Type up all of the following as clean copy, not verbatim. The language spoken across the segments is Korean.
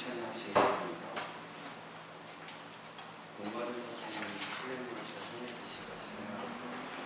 실천할 수 있습니다. 공부하는 사실은 하나님과 전혀 뜻이 같으면 많은 사슴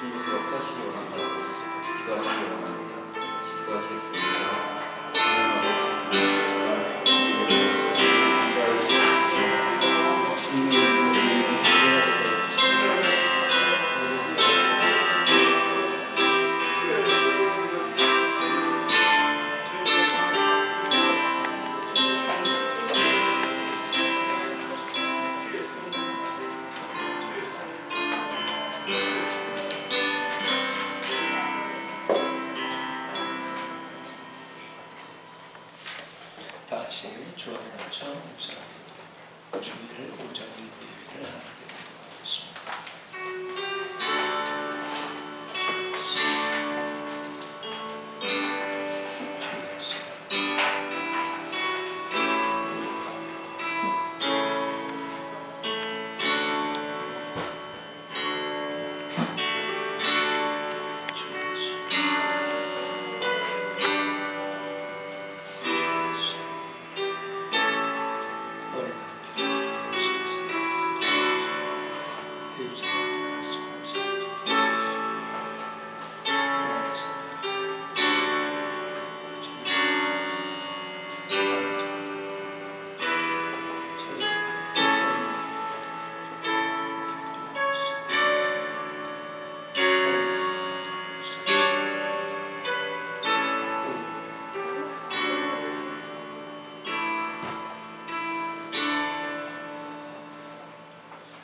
주님께서 역사하시기 원한다고 같이 기도하시기 원합니다. 같이 기도하시겠습니다. 주 안에 넘쳐 묵상하게 주일 오전 일부 예배를 하나님께 드리겠습니다.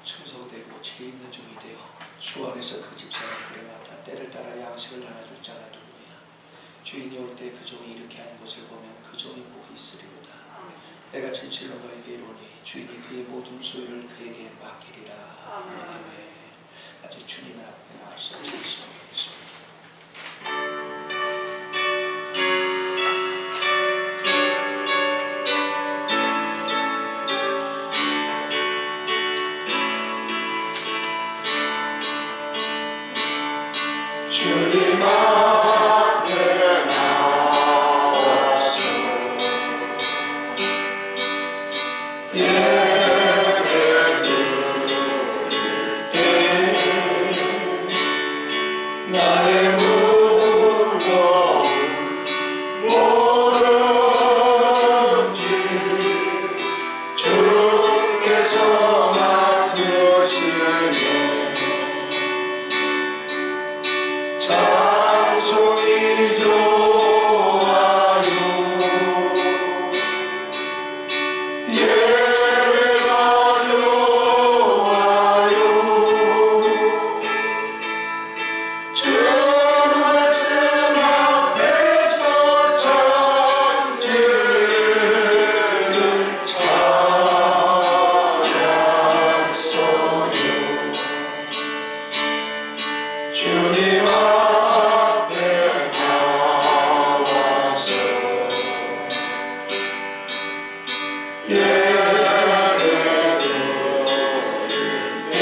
충성되고 죄 있는 종이 되어 주 안에서 그 집 사람들을 맡아 때를 따라 양식을 나눠줄 자가 누구냐. 주인이 올 때 그 종이 이렇게 하는 것을 보면 그 종이 복이 있으리로다. 내가 진실로 너에게 이르노니 주인이 그의 모든 소유를 그에게 맡기리라. 아멘. 아직 주님 앞에 나와서 찬송하겠습니다. 주님 앞에 나와서 예배 드릴 때 나의 무거운 뭐든지 주께서 맡으시네. 찬송이 좋아요. 예배가 좋아요. 주 말씀 앞에서 천지를 찾았어요. 주님 앞에 나와서 예배 드릴 때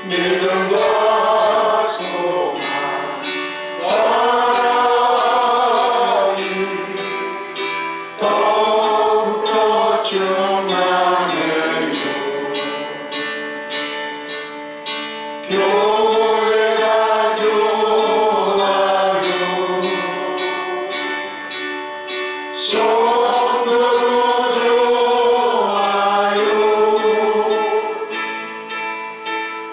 믿음과 소망 사랑이 더욱 더 충만해요. 교회가 좋아요. 성도도 좋아요.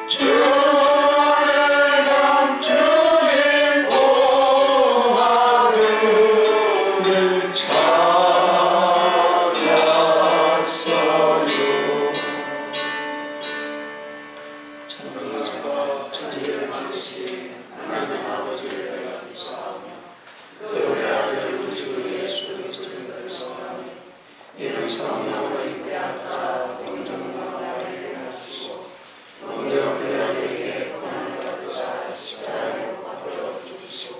주 안에 감추인 보화들을 찾았어요. 천지를 만드신 하나님 아버지를 내가 감사하며 그의 아들 우리 주 예수 그리스도를 감사하며 이를 성령으로 인도하사 동정명하게 하시고 우리 그들에게 구원을 받으사 십자가에 못 박혀 죽으시고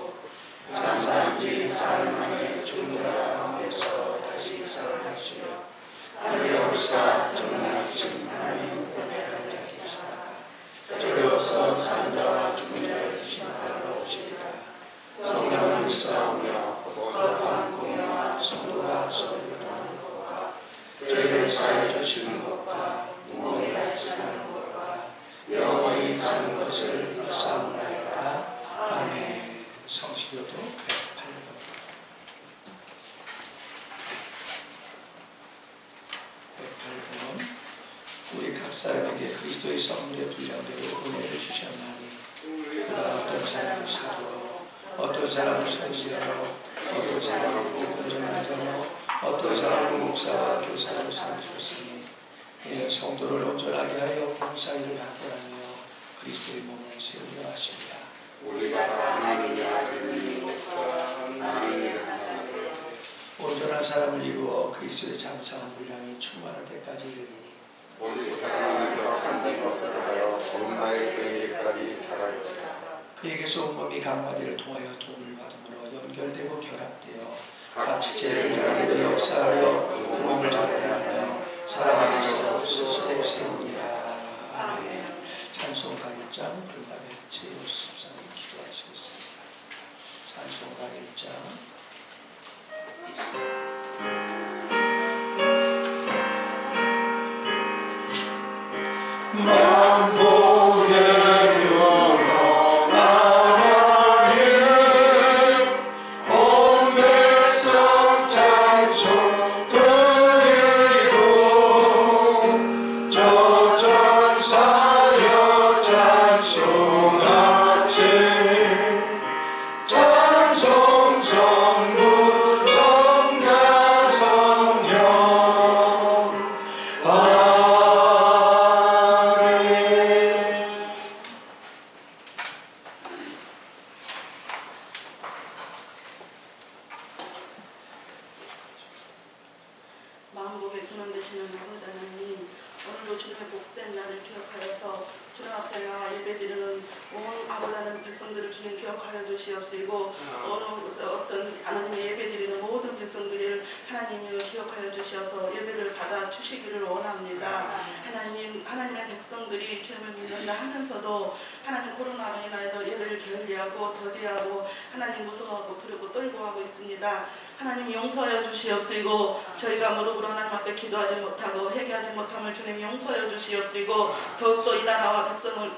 장사한 지 사흘 만에 죽은 자 가운데서 다시 살아나시며 하늘에 오르사 정하신 하나님 우편에 앉아 계시다가 저리로서 산 자와 죽은 자를 심판하러 오시리라. 성령을 믿사오며 거룩한 공의와 성도가 서로 교통하는 것과 죄를 사하여 주시는 것과 영원히 다시 사는 것과 영원히 사람에게 그리스도의 성물의 분량대로 은혜를 주셨나니 그가 어떤 사람은 사도로 어떤 사람은 선지자로 어떤 사람은 온전한 자로 어떤 사람은 목사와 교사로 삼으셨으니 이는 성도를 온전하게 하여 봉사일을 확보하며 그리스도의 몸을 세우려 하시리라. 우리가 하나님의 아들을 믿음과 하나님의 하나님을 온전한 사람을 이루어 그리스도의 장성한 분량이 충만할 때까지 이르리니 오직 사랑 안에서 참된 것을 하여 범사의 그에게까지 자랄지라. 그에게서 온몸이 각 마디를 통하여 도움을 받음으로 연결되고 결합되어 각 지체를 연결되어 역사하여 그 몸을 자라게 하며 사랑 안에서 스스로 세우니라. 아멘. 찬송가 1장 그런 다음에 제54님 기도하시겠습니다. 찬송가 1장 만복의 들어 하나님 온 백성 찬송 드리고 저 전사여 찬송하세 찬송 성부 성자 성령 마음복에 근원 되시는 아버지 하나님, 오늘도 주님의 복된 날을 기억하여서 주님 앞에 나와 예배드리는 온 아버지 하나님 백성들을 주님 기억하여 주시옵시고 어떤 하나님의 예배드리는 모든 백성들을 하나님을 기억하여 주시어서 예배를 받아 주시기를 원합니다. 하나님의 백성들이 주님을 믿는다 하면서도 하나님 코로나로 인하여서 예배를 게을리하고 더디하고 하나님 무서워하고 두렵고 떨고 하고 있습니다. 하나님 용서하여 주시옵시고 저희가 무릎으로 하나님 앞에 기도하지 못하고 회개하지 못함을 주님 용서하여 주시옵시고 더욱더 이 나라와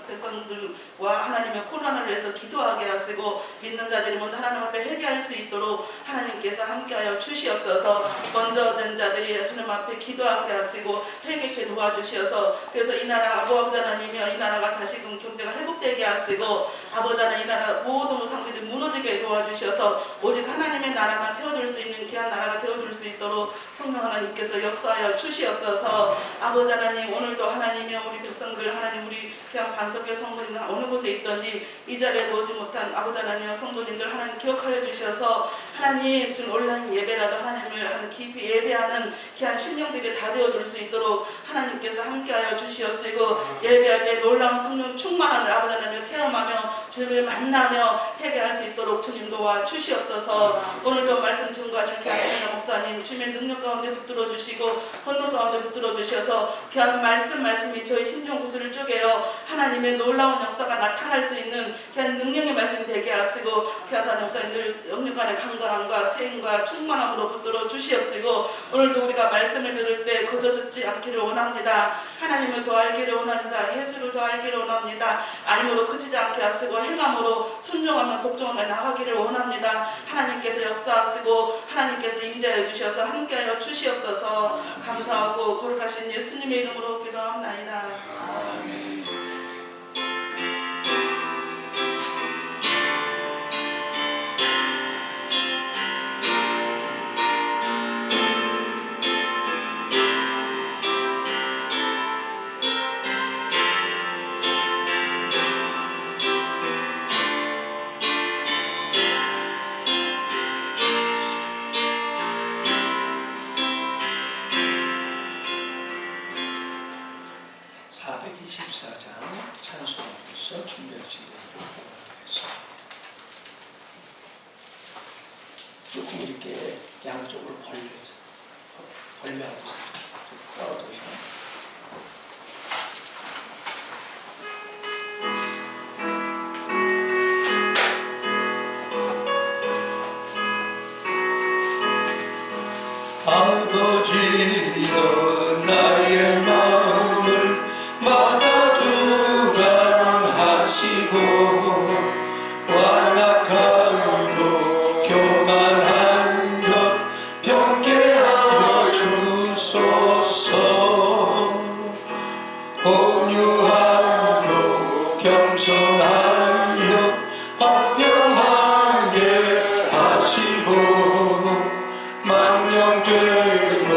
백성들과 하나님의 코로나를 위해서 기도하게 하시고 믿는 자들이 먼저 하나님 앞에 회개할 수 있도록 하나님께서 함께하여 주시옵소서. 먼저 된 자들이 주님 앞에 기도하게 하시고 회개케 도와주시어서 그래서 이 나라 아버지 하나님이여 이 나라가 다시금 경제가 회복되게 하시고 아버지 하나님 이 나라 모든 우상들이 무너지게 도와주셔서 오직 하나님의 나라만 세워줄 수 있는 귀한 나라가 되어줄 수 있도록 성령 하나님께서 역사하여 주시옵소서. 아버지 하나님 오늘도 하나님이여 우리 백성들 하나님 우리 귀한 반석의 성도님들 어느 곳에 있든지 이 자리에 모지 못한 아버지 하나님이여 성도님들 하나님 기억하여 주셔서 하나님 지금 온라인 예배라도 하나님을 하는 깊이 예배하는 귀한 심령들이 다 되어줄 수 있도록 하나님께서 함께하여 주시옵시고 예배할 때 놀라운 성령 충만함을 아버지 하나님 체험하며 주님을 만나며 회개할 수 있도록 주님 도와 주시옵소서. 오늘도 말씀 증거하신 귀한 목사님 주님의 능력 가운데 붙들어 주시고 권능 가운데 붙들어 주셔서 귀한 말씀이 저희 심령 구슬을 쪼개어 하나님의 놀라운 역사가 나타날 수 있는 귀한 능력의 말씀이 되게 하시고 귀한 목사님들 영육간의 강건함과 세임과 충만함으로 붙들어 주시옵시고 오늘도 우리가 말씀을 들을 때 거저 듣지 않기를 원합니다. 하나님을 더 알기를 원합니다. 예수를 더 알기를 원합니다. 알므로 그치지 않게 하시고 행함으로 순종하며 복종하며 나가기를 원합니다. 하나님께서 역사하시고 하나님께서 임재하여 주셔서 함께하여 주시옵소서. 감사하고 거룩하신 예수님의 이름으로 기도합나이다. 아멘. 찬송하면서 준비하시기를 바랍니다. 조금 이렇게 양쪽으로 벌려주세요. 떨어져서. 아버지여 나의 마음을 받아주관하시고 완악하고 교만한 것 병케 하여 주소서. 겸손하여 화평하게 하시고 망령되고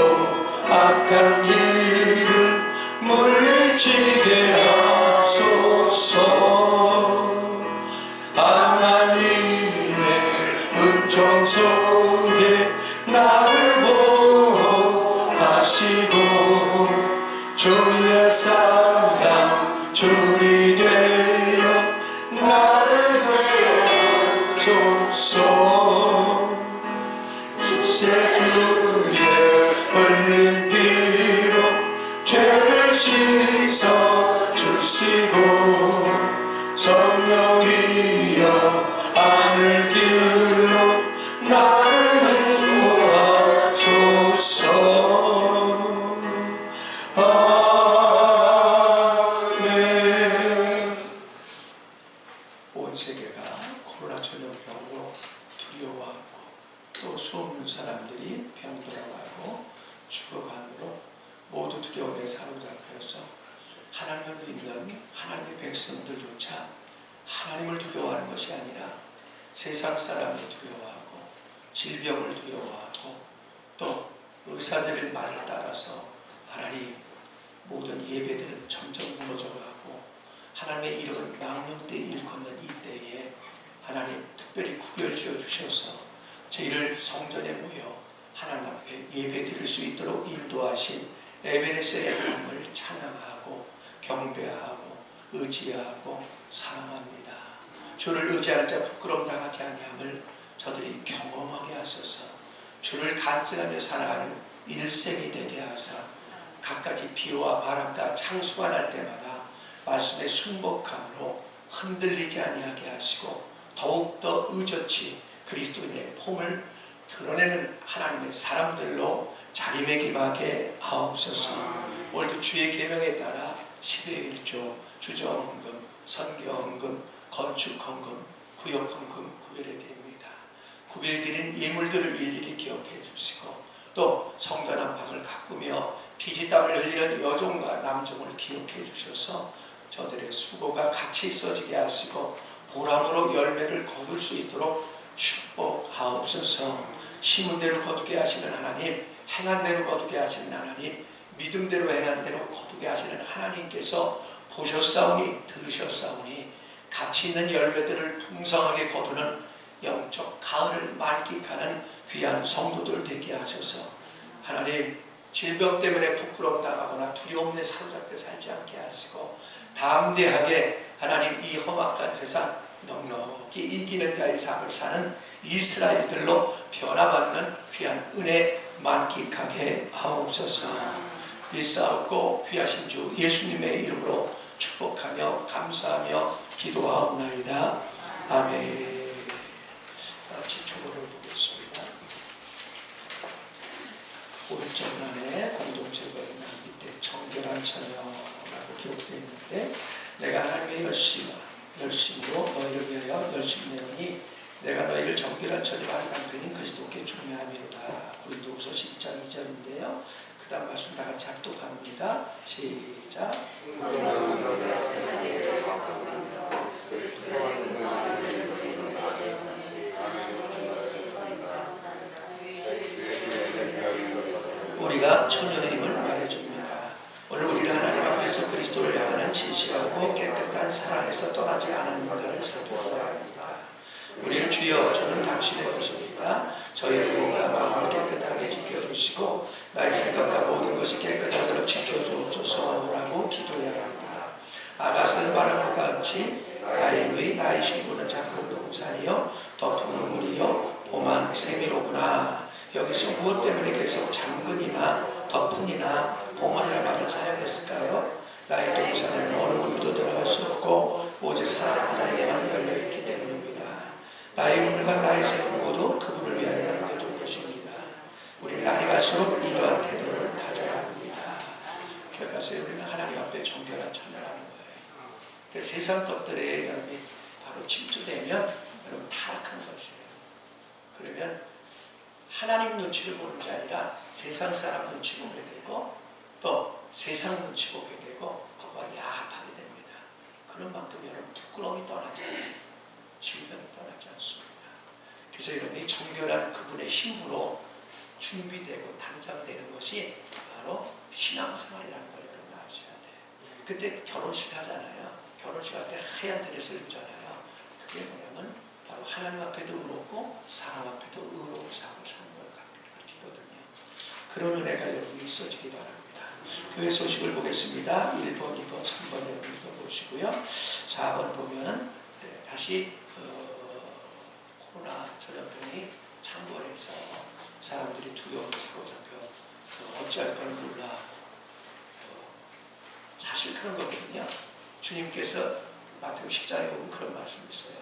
악한 일을 물리치게 하소서. 하나님의 은총 속에 나를 보호하시고 주의 사랑 줄이 되어 나를 되어주소. 주의 흘린 피로 죄를 씻어 주시고 성령이여 하늘 길로 나를 인도하소서. 아멘. 온 세계가 코로나 전염병으로 두려워하고 또 수없는 사람들이 병들어가고 죽어가므로 모두 두려움에 사로잡혀서 하나님을 믿는 하나님의 백성들조차 하나님을 두려워하는 것이 아니라 세상 사람을 두려워하고 질병을 두려워하고 또 의사들의 말을 따라서 하나님 모든 예배들은 점점 무너져가고 하나님의 이름을 망령되이 일컫는 이때에 하나님 특별히 구별 지어 주셔서 저희를 성전에 모여 하나님 앞에 예배드릴 수 있도록 인도하신 에베네셀의 하나님을 찬양하고 경배하고 의지하고 사랑합니다. 주를 의지하는 자 부끄러움 당하지 아니함을 저들이 경험하게 하소서. 주를 간증하며 살아가는 일생이 되게 하사 갖가지 비와 바람과 창수가 날 때마다 말씀의 순복함으로 흔들리지 아니하게 하시고 더욱더 의젓히 그리스도인의 폼을 드러내는 하나님의 사람들로 자리매김하게 하옵소서. 오늘도 주의 계명에 따라 10의 1조 주정헌금, 선교헌금, 건축헌금, 구역헌금 구별해 드립니다. 구별해 드린 예물들을 일일이 기억해 주시고 또 성전 안팎을 가꾸며 피지땀을 흘리는 여종과 남종을 기억해 주셔서 저들의 수고가 같이 써지게 하시고 보람으로 열매를 거둘 수 있도록 축복하옵소서. 심은 대로 거두게 하시는 하나님, 행한 대로 거두게 하시는 하나님, 믿음대로 행한 대로 거두게 하시는 하나님께서 보셨사오니 들으셨사오니 가치 있는 열매들을 풍성하게 거두는 영적 가을을 만끽하는 귀한 성도들 되게 하셔서 하나님 질병 때문에 부끄러움 당하거나 두려움에 사로잡혀 살지 않게 하시고 담대하게 하나님 이 험악한 세상 넉넉히 이기는 자의 삶을 사는 이스라엘들로 변화받는 귀한 은혜 만끽하게 하옵소서. 믿사옵고 귀하신 주 예수님의 이름으로 축복하며 감사하며 기도하옵나이다. 아멘. 같이 주보를 보겠습니다. 오른쪽 면에 공동체가 있는 밑에 정결한 처녀라고 기록되어 있는데 내가 하나님의 열심으로 너희를 위하여 열심히 내노니 내가 너희를 정결한 처녀로 한 남편인 그리스도께 중매함이로다. 고린도후서 12장 2절인데요. 그 다음 말씀 다 같이 합독합니다. 시작. 우리가 처녀의 힘을 말해줍니다. 오늘 우리는 하나님 앞에서 그리스도를 향하는 진실하고 깨끗한 사랑에서 떠나지 않았는가를 살펴보아야 합니다. 우리는 주여 저는 당신의 것입니다. 저의 몸과 마음을 깨끗하게 지켜주시고 나의 생각과 모든 것이 깨끗하도록 지켜주옵소서라고 기도해야 합니다. 아가서는 말한 것과 같이 나의 누이 나의 신부는 작은 동산이요 덮으는 물이요 봄한 세미로구나. 여기서 무엇 때문에 계속 잠근이나 덮은이나 봄한이라는 말을 사용했을까요? 나의 동산에는 어느 누구도 들어갈 수 없고 오직 사랑하는 자에게만 열려있기 때문입니다. 나의 우물과 나의 새는 모두 그분을 위하여 남겨둔 것입니다. 우리 날이 갈수록 이러한 태도를 가져야 합니다. 결과서 우리는 하나님 앞에 정결한 처녀라는 거예요. 세상 것들에 여러분이 바로 침투되면 여러분 타락한 것이에요. 그러면 하나님 눈치를 보는 게 아니라 세상 사람 눈치 보게 되고 또 세상 눈치 보게 되고 그거와 야합하게 됩니다. 그런 만큼 여러분 부끄러움이 떠나지 않아요. 질병이 떠나지 않습니다. 그래서 여러분이 정결한 그분의 힘으로 준비되고 단장되는 것이 바로 신앙생활이라는 걸 여러분 아셔야 돼요. 그때 결혼식 하잖아요. 결혼식 할 때 하얀 드레스를 입잖아요. 그게 뭐냐면 바로 하나님 앞에도 의롭고 사람 앞에도 의로운 삶을 사는 걸 가르치거든요. 그런 은혜가 여러분이 있어지기 바랍니다. 교회 소식을 보겠습니다. 1번, 2번, 3번 여러분 읽어보시고요. 4번 보면 다시 코로나 전염병이 창궐해서 사람들이 두려움에 사로잡혀 어찌할 걸 몰라. 사실 그런 거거든요. 주님께서 마태복음 10장에 보면 그런 말씀이 있어요.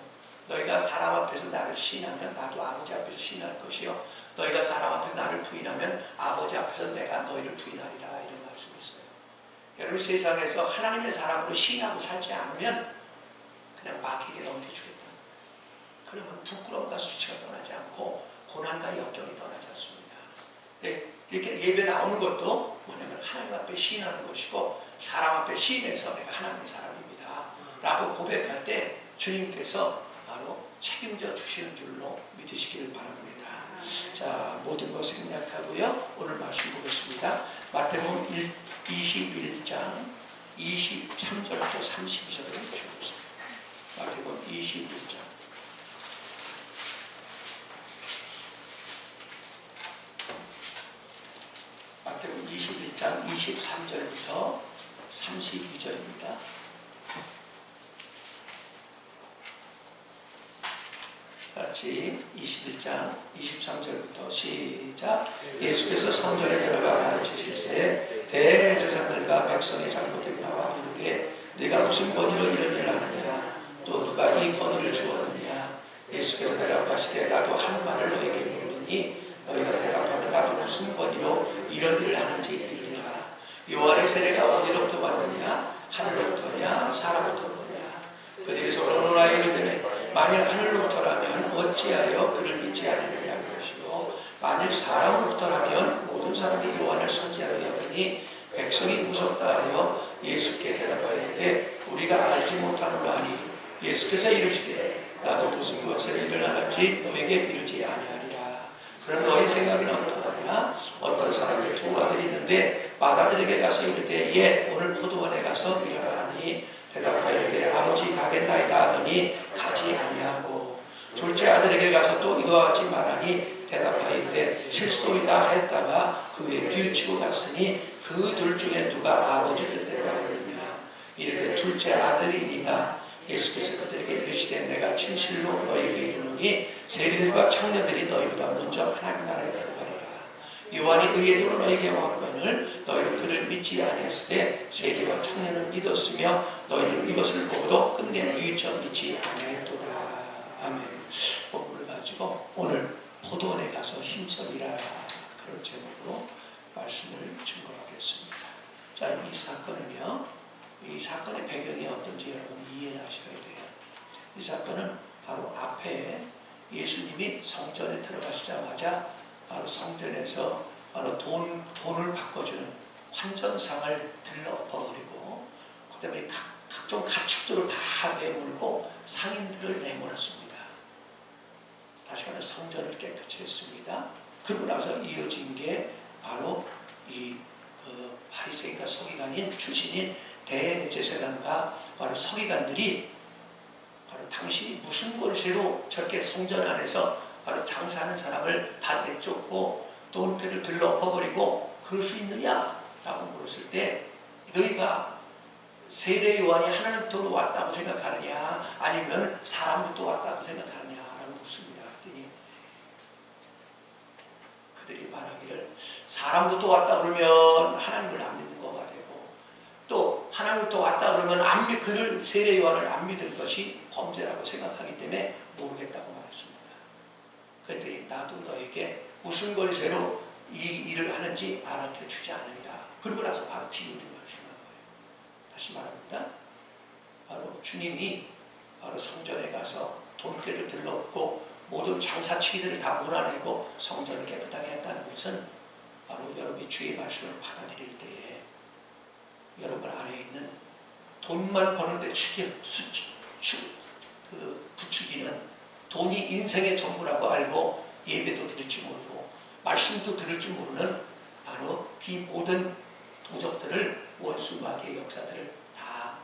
너희가 사람 앞에서 나를 시인하면 나도 아버지 앞에서 시인할 것이요 너희가 사람 앞에서 나를 부인하면 아버지 앞에서 내가 너희를 부인하리라. 이런 말씀이 있어요. 여러분 세상에서 하나님의 사람으로 시인하고 살지 않으면 그냥 마귀에게 넘겨주겠다. 그러면 부끄러움과 수치가 떠나지 않고 고난과 역경이 떠나지 않습니다. 네, 이렇게 예배 나오는 것도 뭐냐면 하나님 앞에 시인하는 것이고 사람 앞에 시인해서 내가 하나님의 사람입니다 라고 고백할 때 주님께서 바로 책임져 주시는 줄로 믿으시기를 바랍니다. 자, 모든 것을 생략하고요. 오늘 말씀 보겠습니다. 마태복음 21장 23절부터 32절을 읽어주세요. 마태복음 21장 마태복음 21장 23절부터 32절입니다. 같이 21장 23절부터 시작. 예수께서 성전에 들어가 가르치실세 대제사장들과 백성의 장로들이 나와 이르되 네가 무슨 권위로 이런 일을 하느냐 또 누가 이 권위를 주었느냐. 예수께서 대답하시되 나도 한 말을 너에게 묻느니 너희가 대답하면 나도 무슨 권위로 이런 일을 하는지 이르리라. 요한의 세례가 어디로부터 왔느냐 하늘로부터냐 사람부터냐. 그들이 서로 논하여 이르되 만일 하늘로부터라면 어찌하여 그를 믿지 않느냐 할 것이요 만일 사람으로부터라면 모든 사람이 요한을 선지자로 여기니 백성이 무섭다 하여 예수께 대답하였는데 우리가 알지 못하노라 하니 예수께서 이르시되 나도 무슨 것을 일을 하는지 너에게 이르지 아니하리라. 그럼 너희 생각에는 어떠하냐? 어떤 사람의 두 아들이 있는데 맏아들에게 가서 이르되 예 오늘 포도원에 가서 일하라 하니 대답하이르되 아버지 가겠나이다 하더니 가지 아니하고 둘째 아들에게 가서 또 이와 같이 말하니 대답하이르되 실소이다 하였다가 그 후에 뉘우치고 갔으니 그 둘 중에 누가 아버지 뜻대로 하였느냐. 이르되 둘째 아들이니이다. 예수께서 그들에게 이르시되 내가 진실로 너희에게 이르노니 세리들과 청년들이 너희보다 먼저 하나님 나라에 들어가리라. 요한이 의에도로 너희에게 왔거늘 너희는 그를 믿지 아니했으되 세리와 청년은 믿었으며 너희는 이것을 보고도 끝내 뉘우쳐 믿지 아니하였도다. 아멘. 본문을 가지고 오늘 포도원에 가서 힘써 일하라 그런 제목으로 말씀을 증거하겠습니다. 자, 이 사건은요, 이 사건의 배경이 어떤지 여러분 이해하셔야 돼요. 이 사건은 바로 앞에 예수님이 성전에 들어가시자마자 바로 성전에서 바로 돈을 바꿔주는 환전상을 들러버리고 그 다음에 각종 가축들을 다 내몰고 상인들을 내몰았습니다. 다시 말해 성전을 깨끗이 했습니다. 그러고 나서 이어진 게 바로 이 바리새인과 서기관인 출신인 대제사장과 바로 서기관들이 바로 당신이 무슨 권세로 저렇게 성전 안에서 바로 장사하는 사람을 다 내쫓고 돈들을 들러버리고 그럴 수 있느냐? 라고 물었을 때 너희가 세례 요한이 하나님부터 왔다고 생각하느냐 아니면 사람부터 왔다고 생각하느냐 라고 묻습니다. 그랬더니 그들이 말하기를 사람부터 왔다 그러면 하나님을 안 믿는 거가 되고 또 하나님부터 왔다 그러면 그를 세례 요한을 안 믿을 것이 범죄라고 생각하기 때문에 모르겠다고 말했습니다. 그랬더니 나도 너에게 무슨 권세로 이 일을 하는지 알아켜 주지 않으리라. 그러고 나서 바로 비유를 말씀한 거예요. 다시 말합니다. 바로 주님이 바로 성전에 가서 돈깨를 들러엎고 모든 장사치기들을 다 몰아내고 성전을 깨끗하게 했다는 것은 바로 여러분이 주의 말씀을 받아들일 때에 여러분 안에 있는 돈만 버는데 부추기는, 돈이 인생의 전부라고 알고 예배도 드릴 줄 모르고 말씀도 들을 줄 모르는 바로 이 모든 도적들을, 원수 마귀의 역사들을 다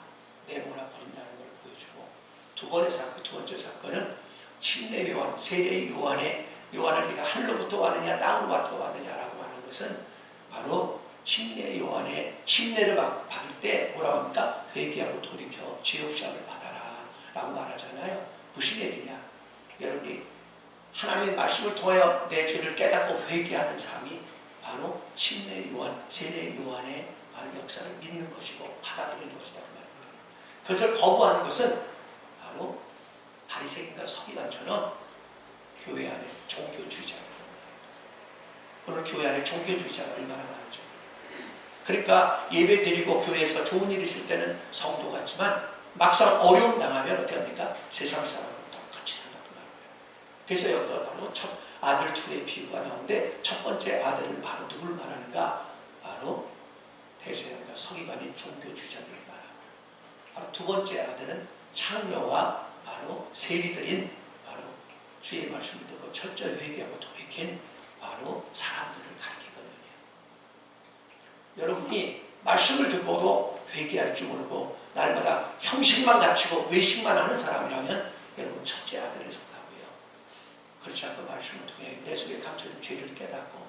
내몰아 버린다는 걸 보여주고, 두 번째 사건은 침례 요한, 세례 요한을 네가 하늘로부터 왔느냐 땅으로부터 왔느냐라고 하는 것은 바로 침례 요한의 침례를 받을 때 뭐라고 합니까? 회개하고 돌이켜 죄의 시험을 받아라 라고 말하잖아요. 무슨 얘기냐? 여러분이 하나님의 말씀을 통하여 내 죄를 깨닫고 회개하는 삶이 바로 침례 요한, 세례 요한의 역사를 믿는 것이고 받아들이는 것이다 그 말입니다. 그것을 거부하는 것은 바로 바리새인과 서기관처럼 교회 안에 종교주의자입니다. 오늘 교회 안에 종교주의자가 얼마나 많죠. 그러니까 예배 드리고 교회에서 좋은 일이 있을 때는 성도 같지만 막상 어려움 당하면 어떻게 합니까? 세상 사람과 똑같이 산다고 말합니다. 그래서 여기서 바로 첫 아들 둘의 비유가 나오는데, 첫 번째 아들은 바로 누굴 말하는가? 바로 대제사장과 서기관인 종교주의자들을 말합니다. 바로 두 번째 아들은 창녀와 바로 세리들인 바로 주의 말씀을 듣고 철저히 회개하고 돌이킨 바로 사람들을 가리키거든요. 여러분이 말씀을 듣고도 회개할 줄 모르고 날마다 형식만 갖추고 외식만 하는 사람이라면 여러분 첫째 아들에 속하고요. 그렇지 않고 말씀을 통해 내 속에 감춰진 죄를 깨닫고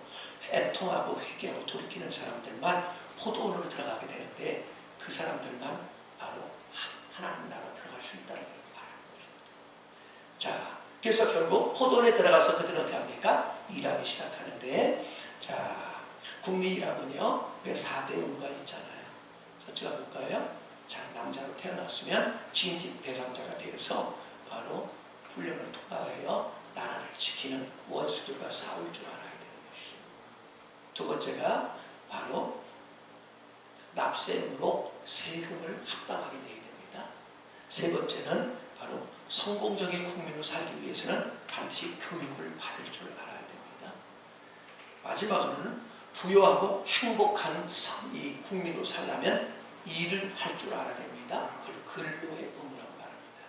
애통하고 회개하고 돌이키는 사람들만 포도원으로 들어가게 되는데, 그 사람들만 바로 하나님 나라 들어갈 수 있다는 걸 말하는 것입니다. 자, 그래서 결국 포도원에 들어가서 그들은 어떻게 합니까? 일하기 시작하는데, 자, 국리일학은요, 왜 4대 의무가 있잖아요. 제가 볼까요? 자, 남자로 태어났으면 진직 대상자가 되어서 바로 훈련을 통하여 나라를 지키는 원수들과 싸울 줄 알아야 되는 것이죠. 두 번째가 바로 납세음으로 세금을 합당하게 되어야 됩니다. 세 번째는 바로 성공적인 국민으로 살기 위해서는 반드시 교육을 받을 줄 알아야 됩니다. 마지막으로는 부유하고 행복한 이 국민으로 살려면 일을 할 줄 알아야 됩니다. 그걸 근로의 의무라고 말합니다.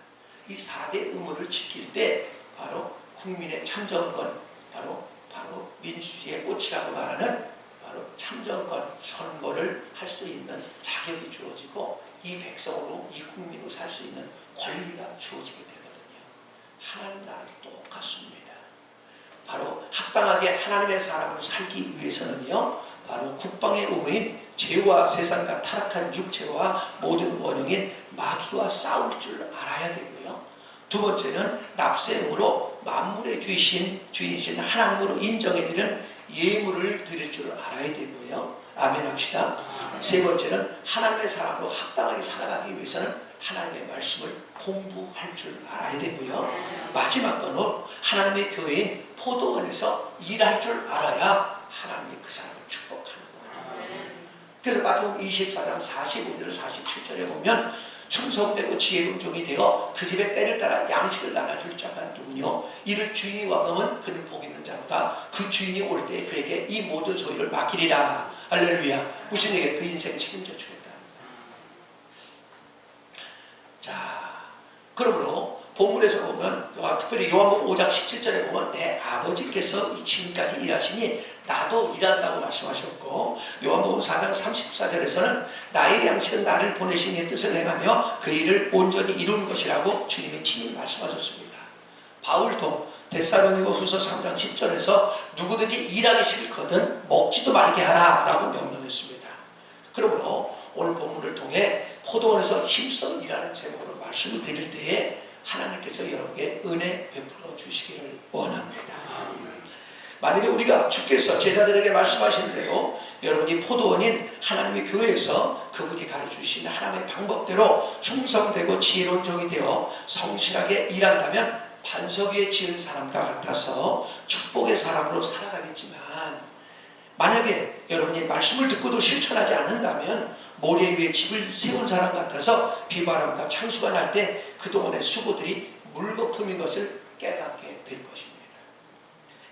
이 4대 의무를 지킬 때 바로 국민의 참정권, 바로 민주주의의 꽃이라고 말하는 바로 참정권, 선거를 할 수 있는 자격이 주어지고, 이 백성으로, 이 국민으로 살 수 있는 권리가 주어지게 되거든요. 하나님 나라도 똑같습니다. 바로 합당하게 하나님의 사람으로 살기 위해서는요, 바로 국방의 의무인 죄와 세상과 타락한 육체와 모든 원흉인 마귀와 싸울 줄 알아야 되고요. 두 번째는 납세음으로 만물의 주인이신 하나님으로 인정해드리는 예물을 드릴 줄 알아야 되고요. 아멘 합시다. 세 번째는 하나님의 사람으로 합당하게 살아가기 위해서는 하나님의 말씀을 공부할 줄 알아야 되고요. 마지막 번호, 하나님의 교회인 포도원에서 일할 줄 알아야 하나님이 그 사람을 축복하는 거거든요. 그래서 마태복음 24장 45절 47절에 보면 충성되고 지혜로운 종이 되어 그 집의 때를 따라 양식을 나눠줄 자가 누구뇨? 이를 주인이 와보면 그는 복 있는 자로다. 그 주인이 올 때 그에게 이 모든 소유를 맡기리라. 할렐루야. 무슨 얘기예요? 그 인생 책임져 주겠다. 자, 그러므로 본문에서 보면 특별히 요한복음 5장 17절에 보면 내 아버지께서 지금까지 일하시니 나도 일한다고 말씀하셨고, 요한복음 4장 34절에서는 나의 양식은 나를 보내신 이의 뜻을 행하며 그 일을 온전히 이루는 것이라고 주님이 친히 말씀하셨습니다. 바울도 데살로니가 후서 3장 10절에서 누구든지 일하기 싫거든 먹지도 말게 하라 라고 명령했습니다. 그러므로 오늘 본문을 통해 포도원에서 힘써 일하는 제목으로 말씀을 드릴 때에 하나님께서 여러분에게 은혜 베풀어 주시기를 원합니다. 만약에 우리가 주께서 제자들에게 말씀하신 대로 여러분이 포도원인 하나님의 교회에서 그분이 가르쳐주신 하나님의 방법대로 충성되고 지혜로운 종이 되어 성실하게 일한다면 반석 위에 지은 사람과 같아서 축복의 사람으로 살아가겠지만, 만약에 여러분이 말씀을 듣고도 실천하지 않는다면 모래 위에 집을 세운 사람 같아서 비바람과 창수가 날 때 그동안의 수고들이 물거품인 것을 깨닫게 될 것입니다.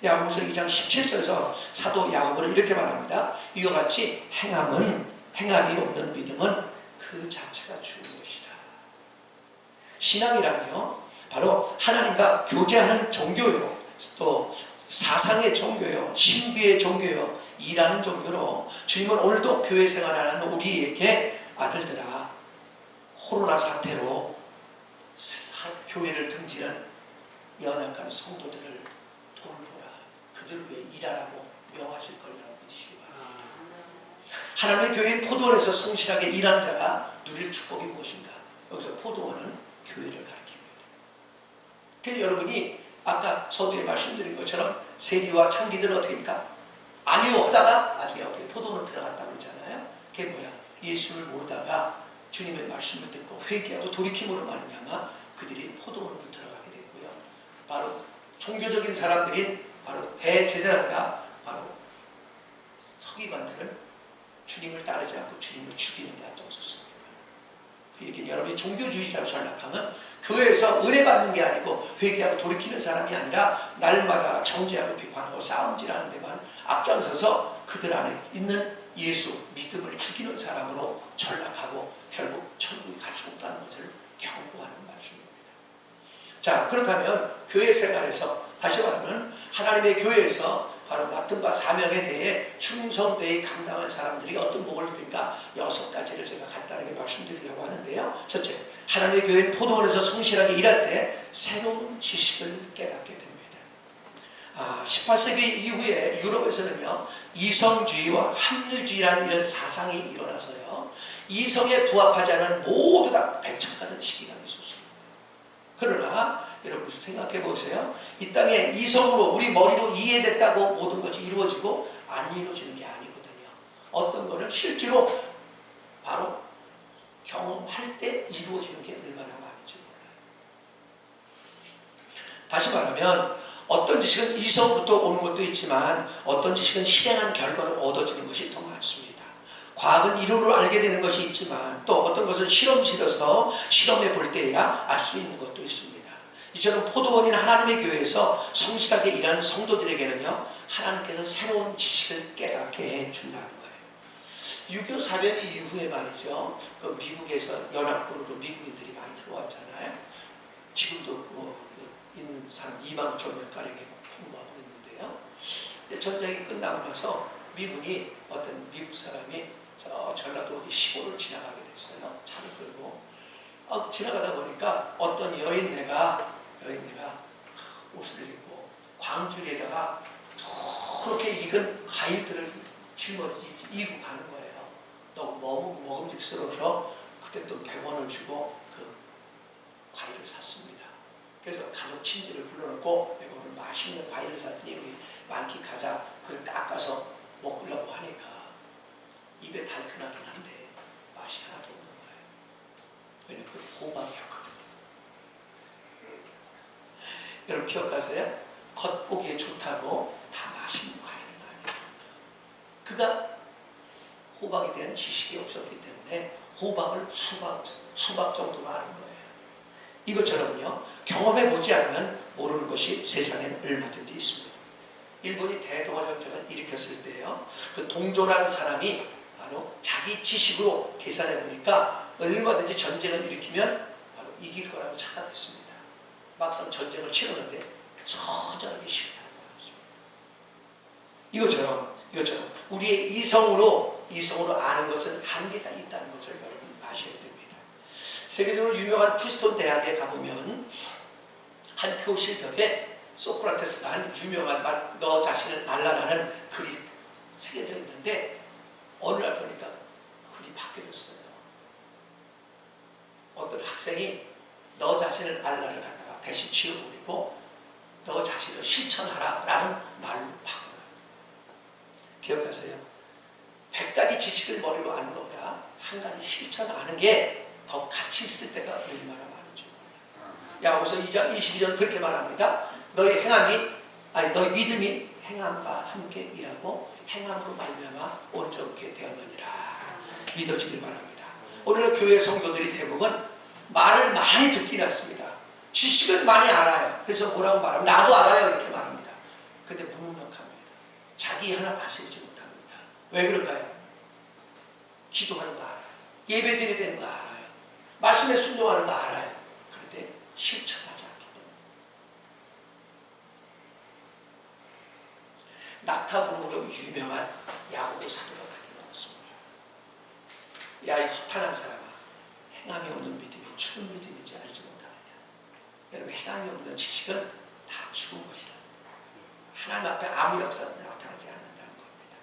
야고보서 2장 17절에서 사도 야고보는 이렇게 말합니다. 이와 같이 행함이 없는 믿음은 그 자체가 죽은 것이다. 신앙이라며 바로 하나님과 교제하는 종교요, 또 사상의 종교요, 신비의 종교요, 일하는 종교로 주님은 오늘도 교회 생활하는 우리에게 아들들아, 코로나 사태로 교회를 등지는 연약한 성도들을 돌보라, 그들을 위해 일하라고 명하실 걸 여러분 믿으시기 바랍니다. 하나님의 교회인 포도원에서 성실하게 일하는 자가 누릴 축복이 무엇인가? 여기서 포도원은 교회를 가리킵니다. 그래서 여러분이 아까 서두에 말씀드린 것처럼 세리와 창기들은 어떻게 합니까? 아니요 하다가 나중에 어떻게 포도원으로 들어갔다고 그러잖아요. 그게 뭐야? 예수를 모르다가 주님의 말씀을 듣고 회개하고 돌이킴으로 말미암아 그들이 포도원으로 들어가게 됐고요. 바로 종교적인 사람들인 바로 대제사장과 바로 서기관들은 주님을 따르지 않고 주님을 죽이는 데 앞장섰습니다. 그 얘기는 여러분이 종교주의자로 전락하면 교회에서 은혜 받는 게 아니고 회개하고 돌이키는 사람이 아니라 날마다 정죄하고 비판하고 싸움질하는 데만 앞장서서 그들 안에 있는 예수, 믿음을 죽이는 사람으로 전락하고 결국 천국에 갈 수 없다는 것을 경고하는 말씀입니다. 자, 그렇다면 교회 생활에서 다시 말하면 하나님의 교회에서 바로 맡은 바 사명에 대해 충성되이 감당한 사람들이 어떤 복을 누린가 6가지를 제가 간단하게 말씀드리려고 하는데요. 첫째, 하나님의 교회는 포도원에서 성실하게 일할 때 새로운 지식을 깨닫게 됩니다. 18세기 이후에 유럽에서는요, 이성주의와 합리주의라는 이런 사상이 일어나서요, 이성에 부합하지 않은 모두 다 배척하는 시기가 있었습니다. 그러나 여러분 생각해 보세요. 이 땅에 이성으로 우리 머리로 이해됐다고 모든 것이 이루어지고 안 이루어지는 게 아니거든요. 어떤 거는 실제로 바로 경험할 때 이루어지는 게 얼마나 많은지 몰라요. 다시 말하면 어떤 지식은 이성부터 오는 것도 있지만 어떤 지식은 실행한 결과로 얻어지는 것이 더 많습니다. 과학은 이론으로 알게 되는 것이 있지만 또 어떤 것은 실험실에서 실험해 볼 때야 알 수 있는 것도 있습니다. 이처럼 포도원인 하나님의 교회에서 성실하게 일하는 성도들에게는요, 하나님께서 새로운 지식을 깨닫게 해준다는 거예요. 6.25 사변 이후에 말이죠, 그 미국에서 연합군으로 미국인들이 많이 들어왔잖아요. 지금도 있는 사람 2만 5천 명가량에 폭로하고 있는데요. 전쟁이 끝나고 나서 미군이 어떤 미국 사람이 저 전라도 어디 시골을 지나가게 됐어요. 차를 끌고 지나가다 보니까 어떤 여인네가 옷을 입고 광주리에다가 그렇게 익은 과일들을 이고 가는 거예요. 너무 먹음직스러워서 그때 또 100원을 주고 그 과일을 샀습니다. 그래서 가족 친지를 불러놓고 이거는 맛있는 과일을 샀으니 우리 만키 가자. 그래서 깎아서 먹으려고 하니까 입에 달큰하긴 한데 맛이 하나도 없는 거예요. 왜냐면 그 호박이었거든요. 여러분 기억하세요? 겉보기에 좋다고 다 맛있는 과일은 아니에요. 그가 호박에 대한 지식이 없었기 때문에 호박을 수박 정도로 아는 거예요. 이것처럼요, 경험해보지 않으면 모르는 것이 세상에는 얼마든지 있습니다. 일본이 대동아전쟁을 일으켰을 때요, 그 동조라는 사람이 바로 자기 지식으로 계산해보니까 얼마든지 전쟁을 일으키면 바로 이길 거라고 착각했습니다. 막상 전쟁을 치르는데 처절하게 실패하는 거였습니다. 이것처럼 우리의 이성으로 아는 것은 한계가 있다는 것을 여러분 아셔야 됩니다. 세계적으로 유명한 프리스톤 대학에 가보면 한 교실 벽에 소크라테스가 한 유명한 말, 너 자신을 알라라는 글이 새겨져 있는데 어느 날 보니까 글이 바뀌어졌어요. 어떤 학생이 너 자신을 알라를 갖다가 대신 지워버리고 너 자신을 실천하라 라는 말로 바꿔요. 기억하세요. 100가지 지식을 머리로 아는 것보다 한 가지 실천하는 게 더 가치 있을 때가 얼마나 많은지 몰라요. 야고보서 2장 22절 그렇게 말합니다. 너희 믿음이 행함과 함께 일하고 행함으로 말미암아 온전케 되었느니라. 믿어지길 바랍니다. 오늘날 교회 성도들이 대부분 말을 많이 듣긴 했습니다. 지식은 많이 알아요. 그래서 뭐라고 말하면 나도 알아요 이렇게 말합니다. 근데 무능력합니다. 자기 하나 다스리지 못합니다. 왜 그럴까요? 기도하는 거 알아요. 예배 드려야 되는 거 알아요. 말씀에 순종하는 거 알아요. 그런데 실천하지 않기 때문에. 낙타부름으로 유명한 야고보 사도가 그렇게 말했습니다. 야, 이 허탄한 사람아, 행함이 없는 믿음이 죽은 믿음인지 알지 못하느냐. 여러분, 행함이 없는 지식은 다 죽은 것이라. 하나님 앞에 아무 역사도 나타나지 않는다는 겁니다.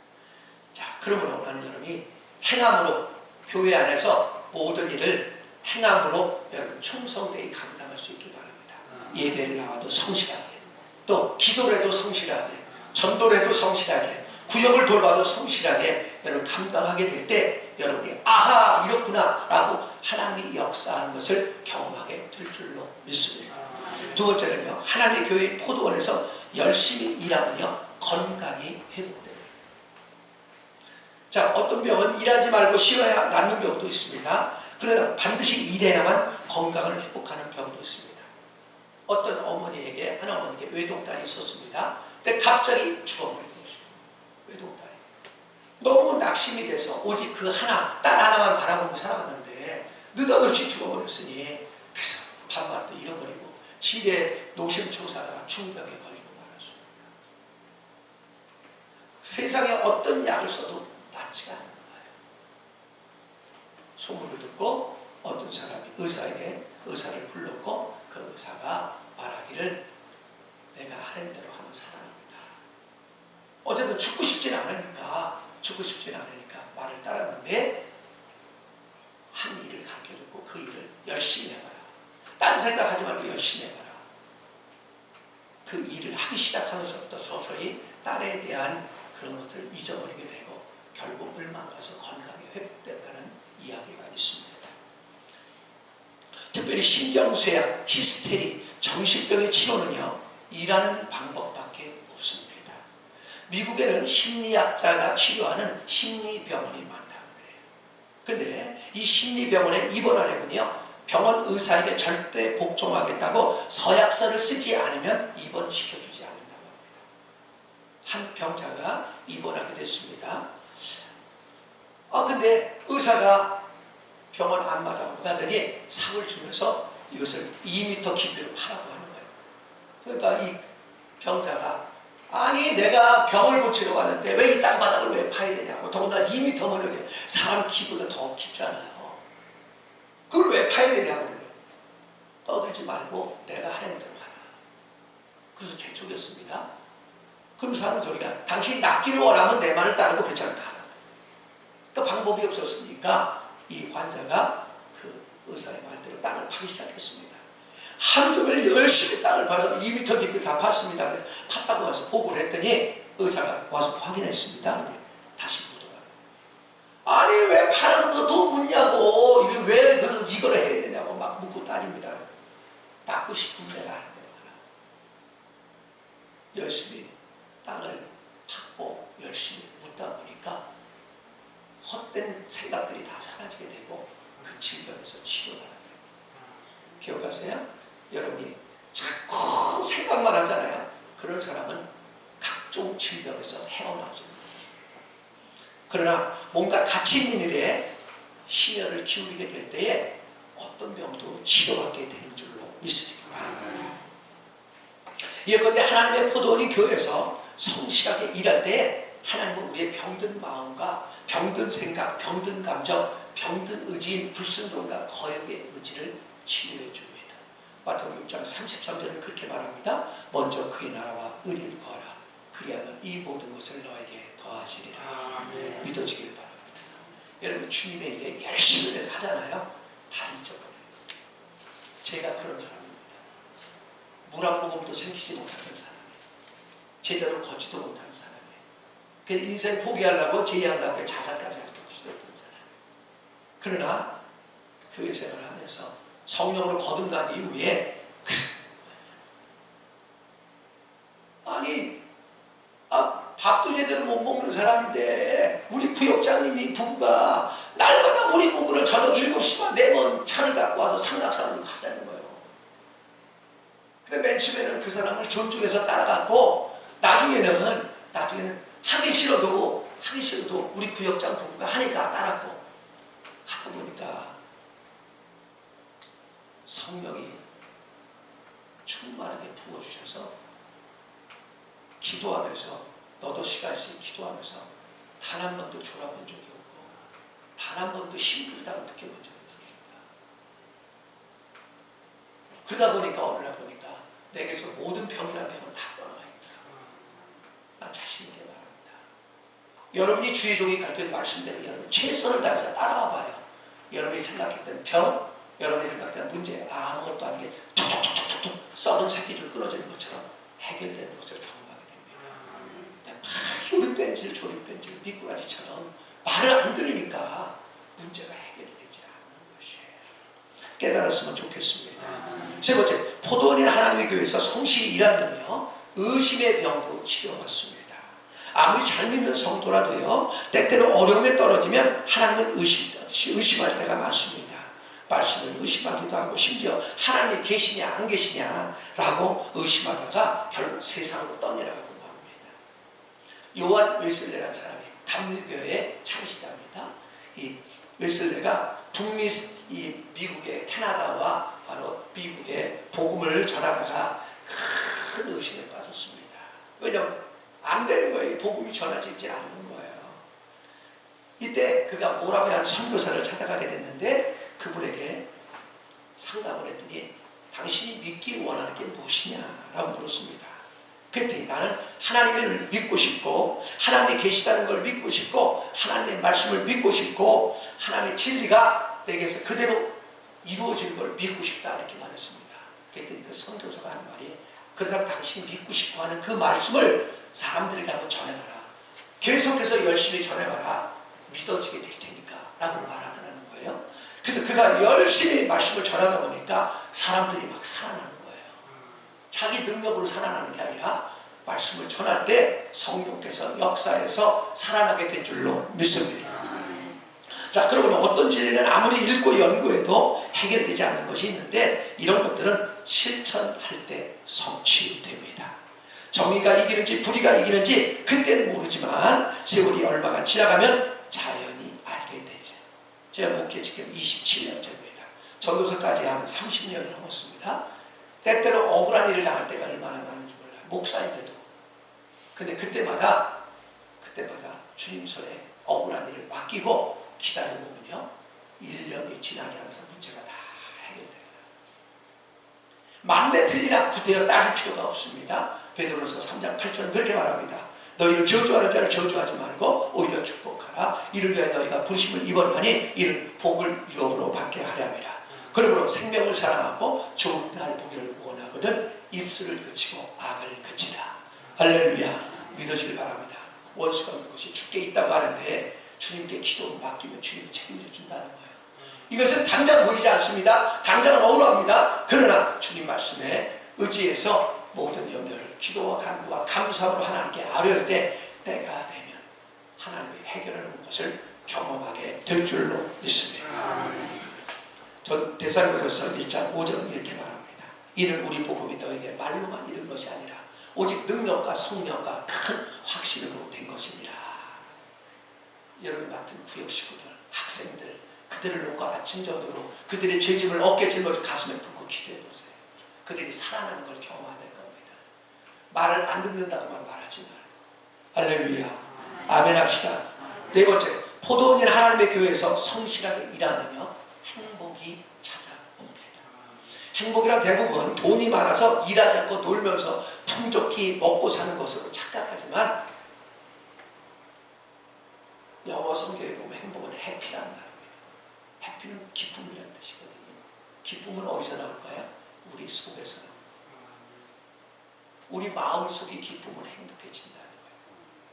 자, 그러므로 나는 여러분이 행함으로, 교회 안에서 모든 일을 행함으로 여러분 충성되게 감당할 수 있기 바랍니다. 예배를 나와도 성실하게, 또 기도를 해도 성실하게, 전도를 해도 성실하게, 구역을 돌봐도 성실하게 여러분 감당하게 될 때 여러분이 아하, 이렇구나 라고 하나님이 역사하는 것을 경험하게 될 줄로 믿습니다. 두 번째는요, 하나님의 교회 포도원에서 열심히 일하면요 건강이 회복됩니다. 자, 어떤 병은 일하지 말고 쉬어야 낫는 병도 있습니다. 그러나 반드시 일해야만 건강을 회복하는 병도 있습니다. 어떤 어머니에게, 한 어머니에게 외동딸이 있었습니다. 근데 갑자기 죽어버린 것이에요. 외동딸이. 너무 낙심이 돼서 오직 그 하나, 딸 하나만 바라보고 살아왔는데 느닷없이 죽어버렸으니 그래서 반말도 잃어버리고 집에 노심초사가 중병에 걸리고 말았습니다. 세상에 어떤 약을 써도 낫지가 않는 거예요. 소문을 듣고 어떤 사람이 의사를 불렀고 그 의사가 말하기를 내가 하는 대로 하면 살아납니다. 어쨌든 죽고 싶진 않으니까 말을 따랐는데 한 일을 가르쳐줬고 그 일을 열심히 해봐라. 딴 생각하지 말고 열심히 해봐라. 그 일을 하기 시작하면서부터 서서히 딸에 대한 그런 것들을 잊어버리게 되고 결국 얼마 가서 건강이 회복됐다는 이야기가 있습니다. 특별히 신경쇠약, 히스테리, 정신병의 치료는요 일하는 방법밖에 없습니다. 미국에는 심리학자가 치료하는 심리병원이 많다고 해요. 근데 이 심리병원에 입원하려면요 병원 의사에게 절대 복종하겠다고 서약서를 쓰지 않으면 입원시켜주지 않는다고 합니다. 한 병자가 입원하게 됐습니다. 근데 의사가 병원 안마당으로 가더니 상을 주면서 이것을 2m 깊이로 파라고 하는 거예요. 그러니까 이 병자가 아니 내가 병을 고치러 왔는데 왜 이 땅바닥을 왜 파야 되냐고. 더군다나 2m면 어디 사람 키보다 더 깊잖아요. 그걸 왜 파야 되냐고. 떠들지 말고 내가 하는 대로 하라. 그래서 재촉했습니다. 그럼 사람은 저리가 당신이 낫기를 원하면 내 말을 따르고 그렇지 않다 하라. 그러니까 방법이 없었으니까 이 환자가 그 의사의 말대로 땅을 파기 시작했습니다. 하루 종일 열심히 땅을 파서 2m 깊이를 다 팠습니다. 팠다고 와서 보고를 했더니 의사가 와서 확인했습니다. 다시 묻어가요. 아니 왜 파라는 거 더 묻냐고. 이게 왜 이걸 해야 되냐고 막 묻고 따집니다. 닦고 싶으면 내가 하는 대로 하라. 열심히 땅을 팠고 열심히 묻다 보니까 헛된 생각들이 다 사라지게 되고 그 질병에서 치료가 됩니다. 기억하세요? 여러분이 자꾸 생각만 하잖아요. 그런 사람은 각종 질병에서 헤어나오죠. 그러나 뭔가 가치 있는 일에 심혈을 기울이게 될 때에 어떤 병도 치료받게 되는 줄로 믿으시기 바랍니다. 예컨대 하나님의 포도원이 교회에서 성실하게 일할 때 하나님은 우리의 병든 마음과 병든 생각, 병든 감정, 병든 의지인 불순종과 거역의 의지를 치료해 줍니다. 마태복음 6장 33절은 그렇게 말합니다. 먼저 그의 나라와 의리를 구하라. 그리하면 이 모든 것을 너에게 더하시리라. 믿어지길 바랍니다. 여러분 주님의 일에 열심히 하잖아요. 다 잊어버려요. 제가 그런 사람입니다. 물 한 모금도 생기지 못하는 사람이에요. 제대로 걷지도 못하는 사람이에요. 그래서 인생 포기하려고 제의하려고 자살까지 할 경우도 있던 사람이에요. 그러나 교회 생활을 하면서 성령으로 거듭난 이후에 아니 밥도 제대로 못 먹는 사람인데 우리 구역장님이 부부가 날마다 우리 부부를 저녁 7시만 되면 차를 갖고 와서 상락산으로 가자는 거예요. 근데 맨 처음에는 그 사람을 존중해서 따라갔고 나중에는 하기 싫어도 우리 구역장 부부가 하니까 따랐고 하다 보니까 성령이 충만하게 부어주셔서 기도하면서 너도 시간씩 기도하면서 단 한 번도 졸아본 적이 없고 단 한 번도 힘들다고 느껴본 적이 없었습니다. 그러다 보니까 어느 날 보니까 내게서 모든 병이란 병은 다 떠나가 있다. 난 자신 있게 말합니다. 여러분이 주의 종이 가르쳐 말씀대로 여러분 최선을 다해서 따라가 봐요. 여러분이 생각했던 병, 여러분이 생각했던 문제 아무것도 아니게 툭툭툭툭툭 썩은 새끼줄 끊어지는 것처럼 해결되는 것을 경험하게 됩니다. 막 요리뺀질 조리뺀질 미꾸라지처럼 말을 안 들으니까 문제가 해결이 되지 않는 것이에요. 깨달았으면 좋겠습니다. 세 번째, 포도원인 하나님의 교회에서 성실히 일하려며 의심의 병도 치료받습니다. 아무리 잘 믿는 성도라도요, 때때로 어려움에 떨어지면 하나님을 의심할 때가 많습니다. 말씀을 의심하기도 하고 심지어 하나님이 계시냐 안 계시냐 라고 의심하다가 결국 세상으로 떠내려가고 합니다. 요한 웨슬레라는 사람이 감리교회의 창시자입니다. 이 웨슬레가 북미 미국의 캐나다와 바로 미국의 복음을 전하다가 큰 의심에 빠졌습니다. 왜냐하면 안 되는 거예요. 복음이 전해지지 않는 거예요. 이때 그가 뭐라고 한 선교사를 찾아가게 됐는데 그분에게 상담을 했더니 당신이 믿기 원하는 게 무엇이냐라고 물었습니다. 그랬더니 나는 하나님을 믿고 싶고 하나님이 계시다는 걸 믿고 싶고 하나님의 말씀을 믿고 싶고 하나님의 진리가 내게서 그대로 이루어지는 걸 믿고 싶다 이렇게 말했습니다. 그랬더니 그 선교사가 하는 말이 그러다가 당신이 믿고 싶어하는 그 말씀을 사람들에게 한번 전해봐라. 계속해서 열심히 전해봐라. 믿어지게 될 테니까 라고 말하더라는 거예요. 그래서 그가 열심히 말씀을 전하다 보니까 사람들이 막 살아나는 거예요. 자기 능력으로 살아나는 게 아니라 말씀을 전할 때 성령께서 역사해서 살아나게 된 줄로 믿습니다. 자, 그러면 어떤 진리는 아무리 읽고 연구해도 해결되지 않는 것이 있는데 이런 것들은 실천할 때 성취됩니다. 정의가 이기는지 불의가 이기는지 그때는 모르지만 세월이 얼마가 지나가면 자연히 알게 되죠. 제가 목회 지금 27년째입니다. 전도서까지 하면 30년을 넘었습니다. 때때로 억울한 일을 당할 때가 얼마나 많은지 몰라요. 목사인데도. 근데 그때마다 주님 손에 억울한 일을 맡기고 기다려보면요 1년이 지나지 않아서 문제가 다 해결되더라고요. 만대 틀리나 구태여 따질 필요가 없습니다. 베드로서 3장 8절은 그렇게 말합니다. 너희를 저주하는 자를 저주하지 말고 오히려 축복하라. 이를 위하여 너희가 부르심을 입었나니 이는 복을 유업으로 받게 하려 함이라. 그러므로 생명을 사랑하고 좋은 날 보기를 원하거든 입술을 그치고 악을 그치라. 할렐루야. 믿어지길 바랍니다. 원수가 없는 것이 주께 있다고 하는데 주님께 기도를 맡기면 주님이 책임져 준다는 거예요. 이것은 당장 보이지 않습니다. 당장은 억울합니다. 그러나 주님 말씀에 의지해서 모든 염려를 기도와 간구와 감사함으로 하나님께 아뢰을 때 때가 되면 하나님이 해결하는 것을 경험하게 될 줄로 믿습니다. 전 데살로니가서 1장 5절은 이렇게 말합니다. 이는 우리 복음이 너에게 말로만 이른 것이 아니라 오직 능력과 성령과 큰 확신으로 된 것이니라. 여러분 같은 구역 식구들, 학생들 그들을 놓고 아침 저녁으로 그들의 죄짐을 어깨에 짊어져 가슴에 품고 기도해 보세요. 그들이 살아나는 걸 경험하게 될 겁니다. 말을 안 듣는다고만 말하지 말고. 할렐루야. 아멘 합시다. 네 번째, 포도원인 하나님의 교회에서 성실하게 일하느냐 행복이 찾아옵니다. 행복이란 대부분 돈이 많아서 일하지 않고 놀면서 풍족히 먹고 사는 것으로 착각하지만 영어 성경에 보면 행복은 해피라는 말입니다. 해피는 기쁨이라는 뜻이거든요. 기쁨은 어디서 나올까요? 우리 속에서. 우리 마음속의 기쁨은 행복해진다는 거예요.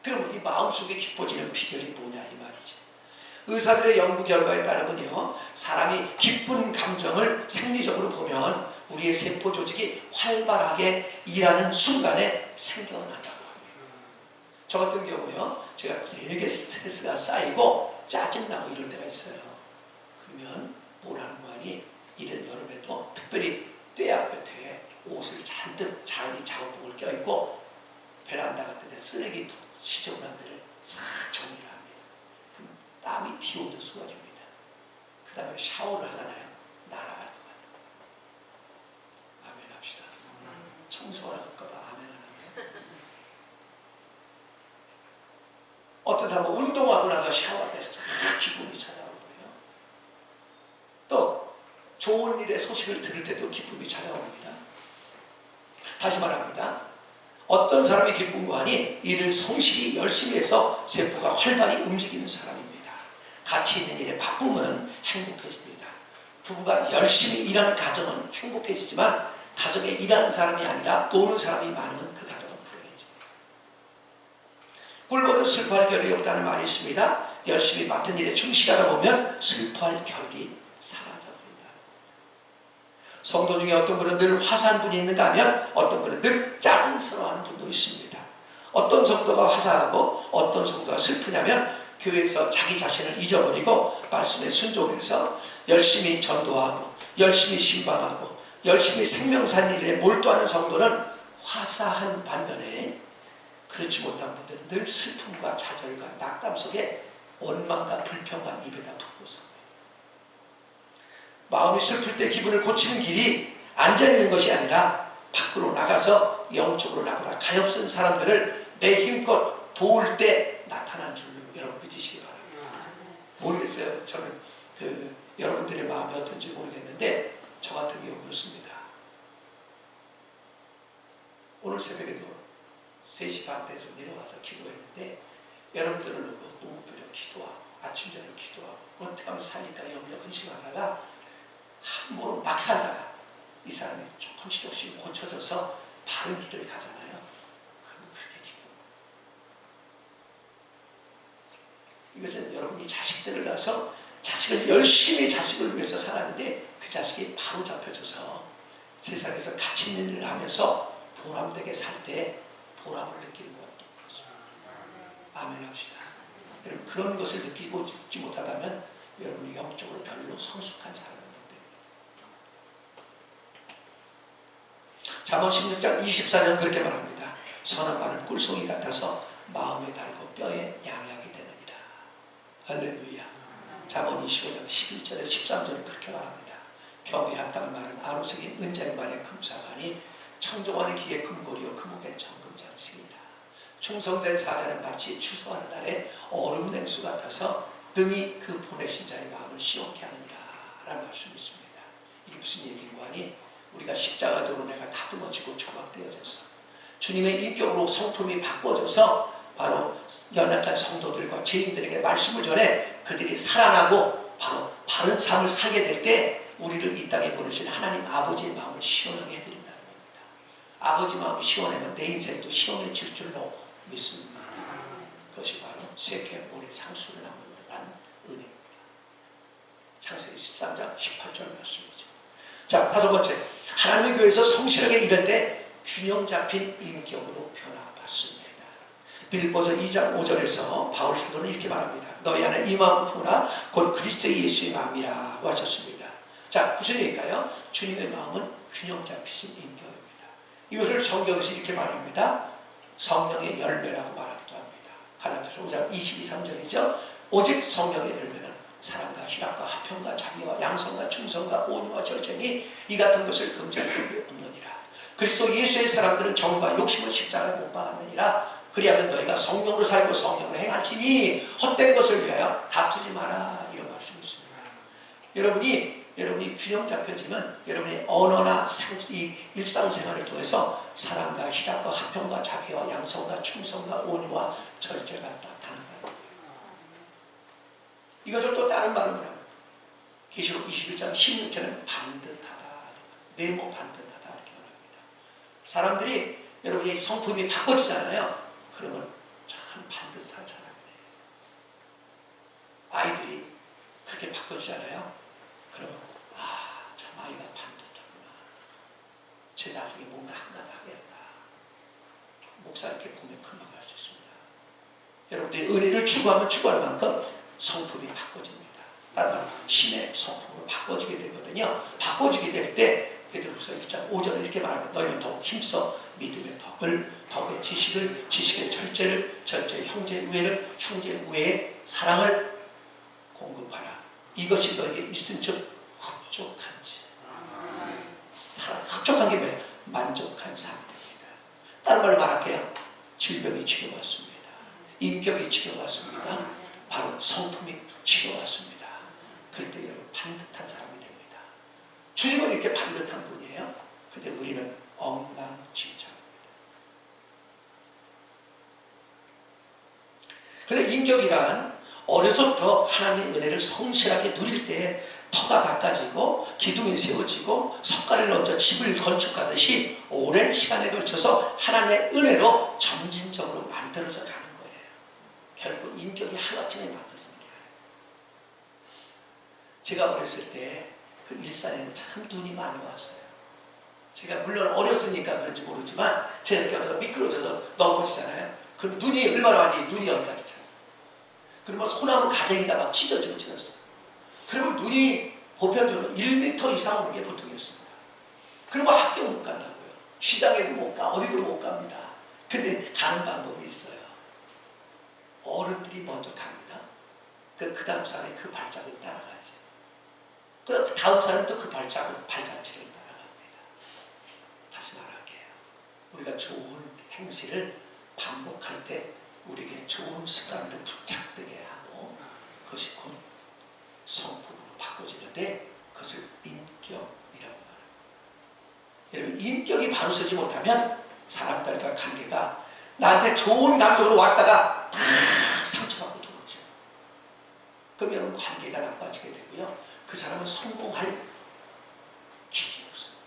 그러면 이 마음속에 기뻐지는 비결이 뭐냐 이 말이지. 의사들의 연구 결과에 따르면요 사람이 기쁜 감정을 생리적으로 보면 우리의 세포 조직이 활발하게 일하는 순간에 생겨난다고 합니다. 저 같은 경우요 제가 되게 스트레스가 쌓이고 짜증나고 이럴 때가 있어요. 그러면 뭘 하는 거 아니 이런 여름에도 특별히 떼약볕에 옷을 잔뜩 자기 작업복을 껴입고 베란다 같은 데 쓰레기 지저분한 데를 싹 정리를 합니다. 그럼 땀이 비 오듯 쏟아집니다. 그 다음에 샤워를 하잖아요. 날아갈 것 같아요. 아멘 합시다. 어떤 사람은 운동하고 나서 샤워할 때 기쁨이 찾아오는 거예요. 또 좋은 일의 소식을 들을 때도 기쁨이 찾아옵니다. 다시 말합니다. 어떤 사람이 기쁨과 하니 이를 성실히 열심히 해서 세포가 활발히 움직이는 사람입니다. 가치 있는 일에 바쁘면 행복해집니다. 부부가 열심히 일하는 가정은 행복해지지만 가정에 일하는 사람이 아니라 노는 사람이 많으면 그 가정은 불행해집니다. 꿀벌은 슬퍼할 겨를이 없다는 말이 있습니다. 열심히 맡은 일에 충실하다 보면 슬퍼할 겨를이 사라져버린다. 성도 중에 어떤 분은 늘 화사한 분이 있는가 하면 어떤 분은 늘 짜증스러워하는 분도 있습니다. 어떤 성도가 화사하고 어떤 성도가 슬프냐면 교회에서 자기 자신을 잊어버리고 말씀에 순종해서 열심히 전도하고 열심히 신방하고 열심히 생명산 일에 몰두하는 성도는 화사한 반면에 그렇지 못한 분들은 늘 슬픔과 좌절과 낙담 속에 원망과 불평과 입에다 품고 삽니다. 마음이 슬플 때 기분을 고치는 길이 앉아있는 것이 아니라 밖으로 나가서 영적으로 나보다 가엾은 사람들을 내 힘껏 도울 때 나타난 줄로 여러분 믿으시기 바랍니다. 모르겠어요. 저는 여러분들의 마음이 어떤지 모르겠는데 저 같은 경우 그렇습니다. 오늘 새벽에도 3시 반 때에서 내려와서 기도했는데 여러분들을 놓고 농부려 기도하고 아침 저녁 기도하고 어떻게 하면 사니까 염려 근심하다가 함부로 막 살다가 이 사람이 조금씩 고쳐져서 바른 길을 가잖아요. 그러면 그렇게 기도. 이것은 여러분이 자식들을 낳아서 자식을 열심히 자식을 위해서 살았는데 그 자식이 바로 잡혀져서 세상에서 가치 있는 일을 하면서 보람되게 살 때 보람을 느끼는 것도 그렇습니다. 아멘 합시다. 여러분 그런 것을 느끼고 있지 못하다면 여러분이 영적으로 별로 성숙한 사람은 잠언 16장 24절 그렇게 말합니다. 선한 말은 꿀송이 같아서 마음에 달고 뼈에 양약이 되느니라. 할렐루야. 잠언 25장 11절에 13절에 그렇게 말합니다. 경외 합당한 말은 아로새긴 은쟁반의 금사가니 청정하는 기에 금고리요 금옥엔 정금장식이라. 충성된 사자는 마치 추수하는 날에 얼음 냉수 같아서 능히 그 보내신 자의 마음을 시원케 하느니라 라는 말씀이 있습니다. 이게 무슨 얘기인가 하니 우리가 십자가도로 내가 다듬어지고 조각되어져서 주님의 인격으로 성품이 바꿔져서 바로 연약한 성도들과 죄인들에게 말씀을 전해 그들이 살아나고 바로 바른 삶을 살게 될 때 우리를 이 땅에 보내신 하나님 아버지의 마음을 시원하게 해드린다는 겁니다. 아버지 마음이 시원하면 내 인생도 시원해질 줄로 믿습니다. 그것이 바로 세겜 오래 상수를 나누는 은혜입니다. 창세기 13장 18절 말씀이죠. 자, 5번째, 하나님의 교회에서 성실하게 일할 때 균형 잡힌 인격으로 변화받습니다. 빌립보서 2장 5절에서 바울 사도는 이렇게 말합니다. 너희 안에 이 마음 품으라 곧 그리스도 예수의 마음이라고 하셨습니다. 자, 무슨 얘기일까요? 주님의 마음은 균형 잡히신 인격입니다. 이것을 성경에서 이렇게 말합니다. 성령의 열매라고 말하기도 합니다. 갈라디아서 5장 22, 3절이죠. 오직 성령의 열매는 사랑과 희락과 화평과 자비와 양성과 충성과 온유와 절제니 이 같은 것을 금지할 법이 없느니라. 그리스도 예수의 사람들은 정과 욕심을 십자가에 못 박았느니라. 그리하면 너희가 성령으로 살고 성령으로 행할지니 헛된 것을 위하여 다투지 마라. 이런 말씀이 있습니다. 여러분이 균형 잡혀지면 여러분의 언어나 이 일상생활을 통해서 사랑과 희락과 화평과 자비와 양성과 충성과 온유와 절제가 나타난다. 이것을 또 다른 말로 뭐냐면 계시록 21장 16절에는 반듯하다. 네모 반듯하다 이렇게 말합니다. 사람들이 여러분이 성품이 바꿔지잖아요. 그러면 참 반듯한 사람이에요. 아이들이 그렇게 바꿔지잖아요. 그러면 참 아이가 반듯하구나. 쟤 나중에 몸을 한가닥 하겠다. 목사 이렇게 보면 금방 알 수 있습니다. 여러분들이 은혜를 추구하면 추구할 만큼 성품이 바꿔집니다. 다른 말로 신의 성품으로 바꿔지게 되거든요. 바꿔지게 될 때 베드로후서 1장 5절에 이렇게 말합니다. 너희는 더욱 힘써 믿음의 덕을, 덕의 지식을, 지식의 절제를, 절제의 형제의 우애를, 형제의 우애의 사랑을 공급하라. 이것이 너에게 있은 즉 흡족한지. 흡족한 게 뭐예요? 만족한 상태입니다. 다른 말로 말할게요. 질병이 치료받습니다. 인격이 치료받습니다. 바로 성품이 치료받습니다. 그럴 때 여러분 반듯한 사람이 됩니다. 주님은 이렇게 반듯한 분이에요. 근데 우리는 엉망진창입니다. 그런데 인격이란 어려서부터 하나님의 은혜를 성실하게 누릴 때 터가 닦아지고 기둥이 세워지고 석가를 얹어 집을 건축하듯이 오랜 시간에 걸쳐서 하나님의 은혜로 점진적으로 만들어져 가는 거예요. 결국 인격이 하나쯤에 만들어지는 게 아니에요. 제가 어렸을 때 그 일산에는 참 눈이 많이 왔어요. 제가 물론 어렸으니까 그런지 모르지만 제가 이렇게 미끄러져서 넘어지잖아요. 그 눈이 얼마나 많지? 눈이 여기까지 찼어요. 그러면 소나무 가재기가 막 찢어지고 찢었어요. 그러면 눈이 보편적으로 1m 이상 오는 게 보통이었습니다. 그러면 학교 못 간다고요. 시장에도 못 가, 어디도 못 갑니다. 근데 가는 방법이 있어요. 어른들이 먼저 갑니다. 그 다음 사람이 그 발자국을 따라가죠. 그 다음 사람은 또 그 발자취를 따라갑니다. 다시 말할게요. 우리가 좋은 행실을 반복할 때 우리에게 좋은 습관을 붙잡게 하고 그것이 곧 성품으로 바꿔지는데 그것을 인격이라고 말합니다. 여러분 인격이 바로 서지 못하면 사람들과 관계가 나한테 좋은 감정으로 왔다가 다 상처받고 돌아오죠. 그러면 관계가 나빠지게 되고요. 그 사람은 성공할 길이 없습니다.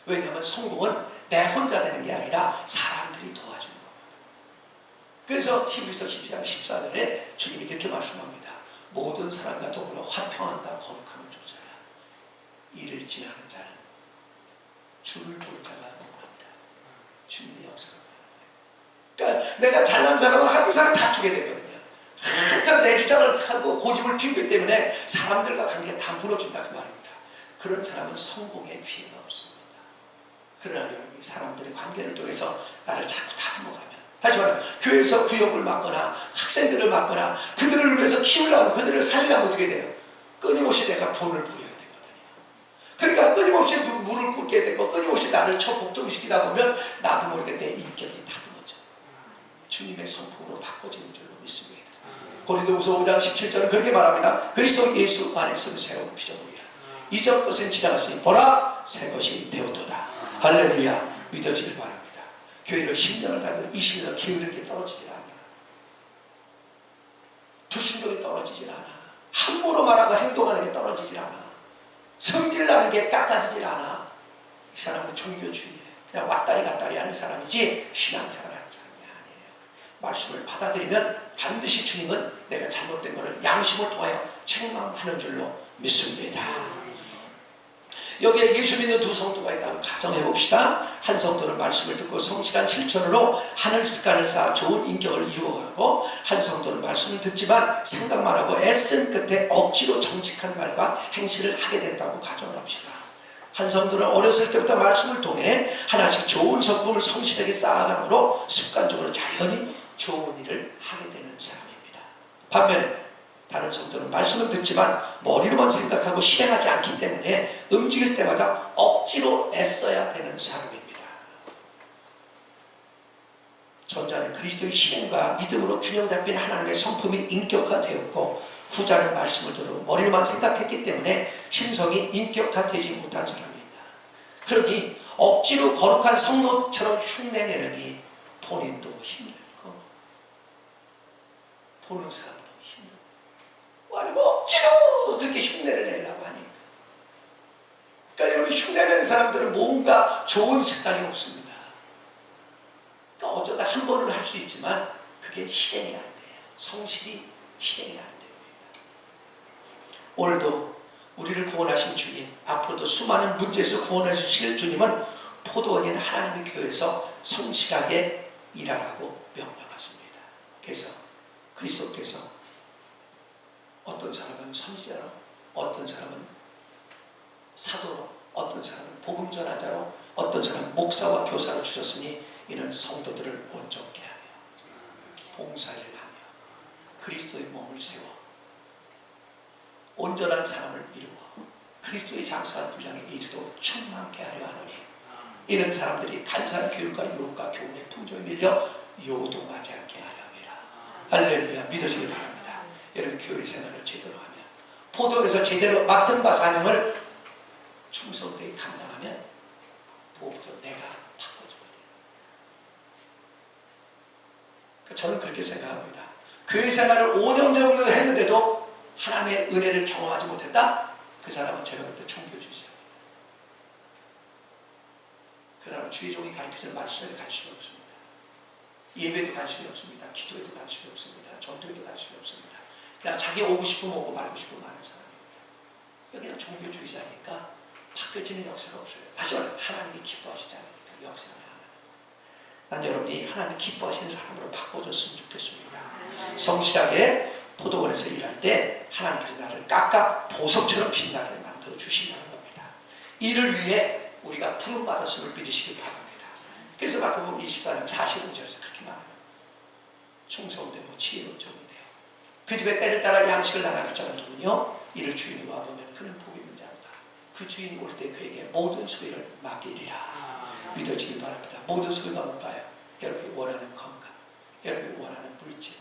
왜냐하면 성공은 내 혼자 되는 게 아니라 사람들이 도와주는 겁니다. 그래서 히브리서 12장 14절에 주님이 이렇게 말씀합니다. 모든 사람과 더불어 화평함과 거룩함을 쫓아라. 이를 지나는 자는 주를 볼 자가 없느니라. 주님의 역사가 되는 거예요. 그러니까 내가 잘난 사람은 항상 다투게 되거든요. 항상 내 주장을 하고 고집을 피우기 때문에 사람들과 관계가 다 무너진다 그 말입니다. 그런 사람은 성공의 기회가 없습니다. 그러나 여러분이 사람들의 관계를 통해서 나를 자꾸 다듬어가면 다시 말하면 교회에서 구역을 맡거나 학생들을 맡거나 그들을 위해서 키우려면 그들을 살리려면 어떻게 돼요? 끊임없이 내가 본을 보여야 되거든요. 그러니까 끊임없이 물을 끓게 되고 끊임없이 나를 복종시키다 보면 나도 모르게 내 인격이 다듬어져 주님의 성품으로 바꿔지는 줄로 믿습니다. 고린도후서 5장 17절은 그렇게 말합니다. 그리스도 예수 안에서 새로운 피조물이라. 이전 것은 지나갔으니 보라 새 것이 되었도다. 할렐루야. 믿어지길 바랍니다. 교회를 10년을 다니고 20년을 게으른 게 떨어지질 않아. 불신경이 떨어지질 않아. 함부로 말하고 행동하는 게 떨어지질 않아. 성질나는 게 깎아지질 않아. 이 사람은 종교주의예요. 그냥 왔다리 갔다리 하는 사람이지 신앙생활 하는 사람이 아니에요. 말씀을 받아들이면 반드시 주님은 내가 잘못된 것을 양심을 통하여 책망하는 줄로 믿습니다. 여기에 예수 믿는 두 성도가 있다고 가정해 봅시다. 한 성도는 말씀을 듣고 성실한 실천으로 하늘 습관을 쌓아 좋은 인격을 이루어가고 한 성도는 말씀을 듣지만 생각만 하고 애쓴 끝에 억지로 정직한 말과 행실을 하게 된다고 가정합시다. 한 성도는 어렸을 때부터 말씀을 통해 하나씩 좋은 성품을 성실하게 쌓아가므로 습관적으로 자연히 좋은 일을 하게 되는 사람입니다. 반면에 다른 성도는 말씀을 듣지만 머리로만 생각하고 실행하지 않기 때문에 움직일 때마다 억지로 애써야 되는 사람입니다. 전자는 그리스도의 실행과 믿음으로 균형 잡힌 하나님의 성품이 인격화되었고 후자는 말씀을 들어 머리로만 생각했기 때문에 신성이 인격화되지 못한 사람입니다. 그러니 억지로 거룩한 성도처럼 흉내내려니 본인도 힘들고 보는 사람도 힘들고 아니 뭐 억지로 그렇게 흉내를 내려고 하니까 그러니까 여러분 흉내내는 사람들은 뭔가 좋은 습관이 없습니다. 그러니까 어쩌다 한 번은 할 수 있지만 그게 실행이 안 돼요. 성실히 실행이 안 됩니다. 오늘도 우리를 구원하신 주님 앞으로도 수많은 문제에서 구원해 주실 주님은 포도원인 하나님의 교회에서 성실하게 일하라고 명령하십니다. 그래서 그리스도께서 어떤 사람은 선지자로, 어떤 사람은 사도로, 어떤 사람은 복음 전환자로, 어떤 사람은 목사와 교사로 주셨으니 이는 성도들을 온전케 하며 봉사를 하며 그리스도의 몸을 세워 온전한 사람을 이루어 그리스도의 장사한 분량에 이르도록 충만케 하려 하노니 이는 사람들이 간사한 교육과 유혹과 교훈의 풍조에 밀려 요동하지 않게 하려 함이라. 할렐루야. 믿어지길 바랍니다. 여러분 교회 생활을 제대로 하면, 포도원에서 제대로 맡은 바 사명을 충성되게 감당하면 무엇보다 내가 바꿔줘야 돼요. 저는 그렇게 생각합니다. 교회 생활을 5년 정도 했는데도 하나님의 은혜를 경험하지 못했다? 그 사람은 제가 볼 때 종교주의자입니다. 그 사람은 주의 종이 가르쳐주는 말씀에 관심이 없습니다. 예배에도 관심이 없습니다. 기도에도 관심이 없습니다. 전도에도 관심이 없습니다. 그냥 자기 오고 싶으면 오고 말고 싶으면 마는 사람입니다. 여기는 종교주의자니까 바뀌어지는 역사가 없어요. 하지만 하나님이 기뻐하시지 않으니까 역사가 하나님. 난 여러분이 하나님이 기뻐하시는 사람으로 바꿔줬으면 좋겠습니다. 성실하게 포도원에서 일할 때 하나님께서 나를 깎아 보석처럼 빛나게 만들어 주신다는 겁니다. 이를 위해 우리가 부름받았음을 믿으시기 바랍니다. 그래서 마태복음 24장 45절에서 그렇게 말해요. 충성되고 지혜로운 종이 되어 그 집에 때를 따라 양식을 나눠줄 자는 누구뇨? 이를 주인이 와보면 그는 복이 있는 자로다. 그 주인이 올 때 그에게 모든 소유를 맡기리라. 믿어지기 바랍니다. 모든 소유가 뭔가요? 여러분이 원하는 건강, 여러분이 원하는 물질,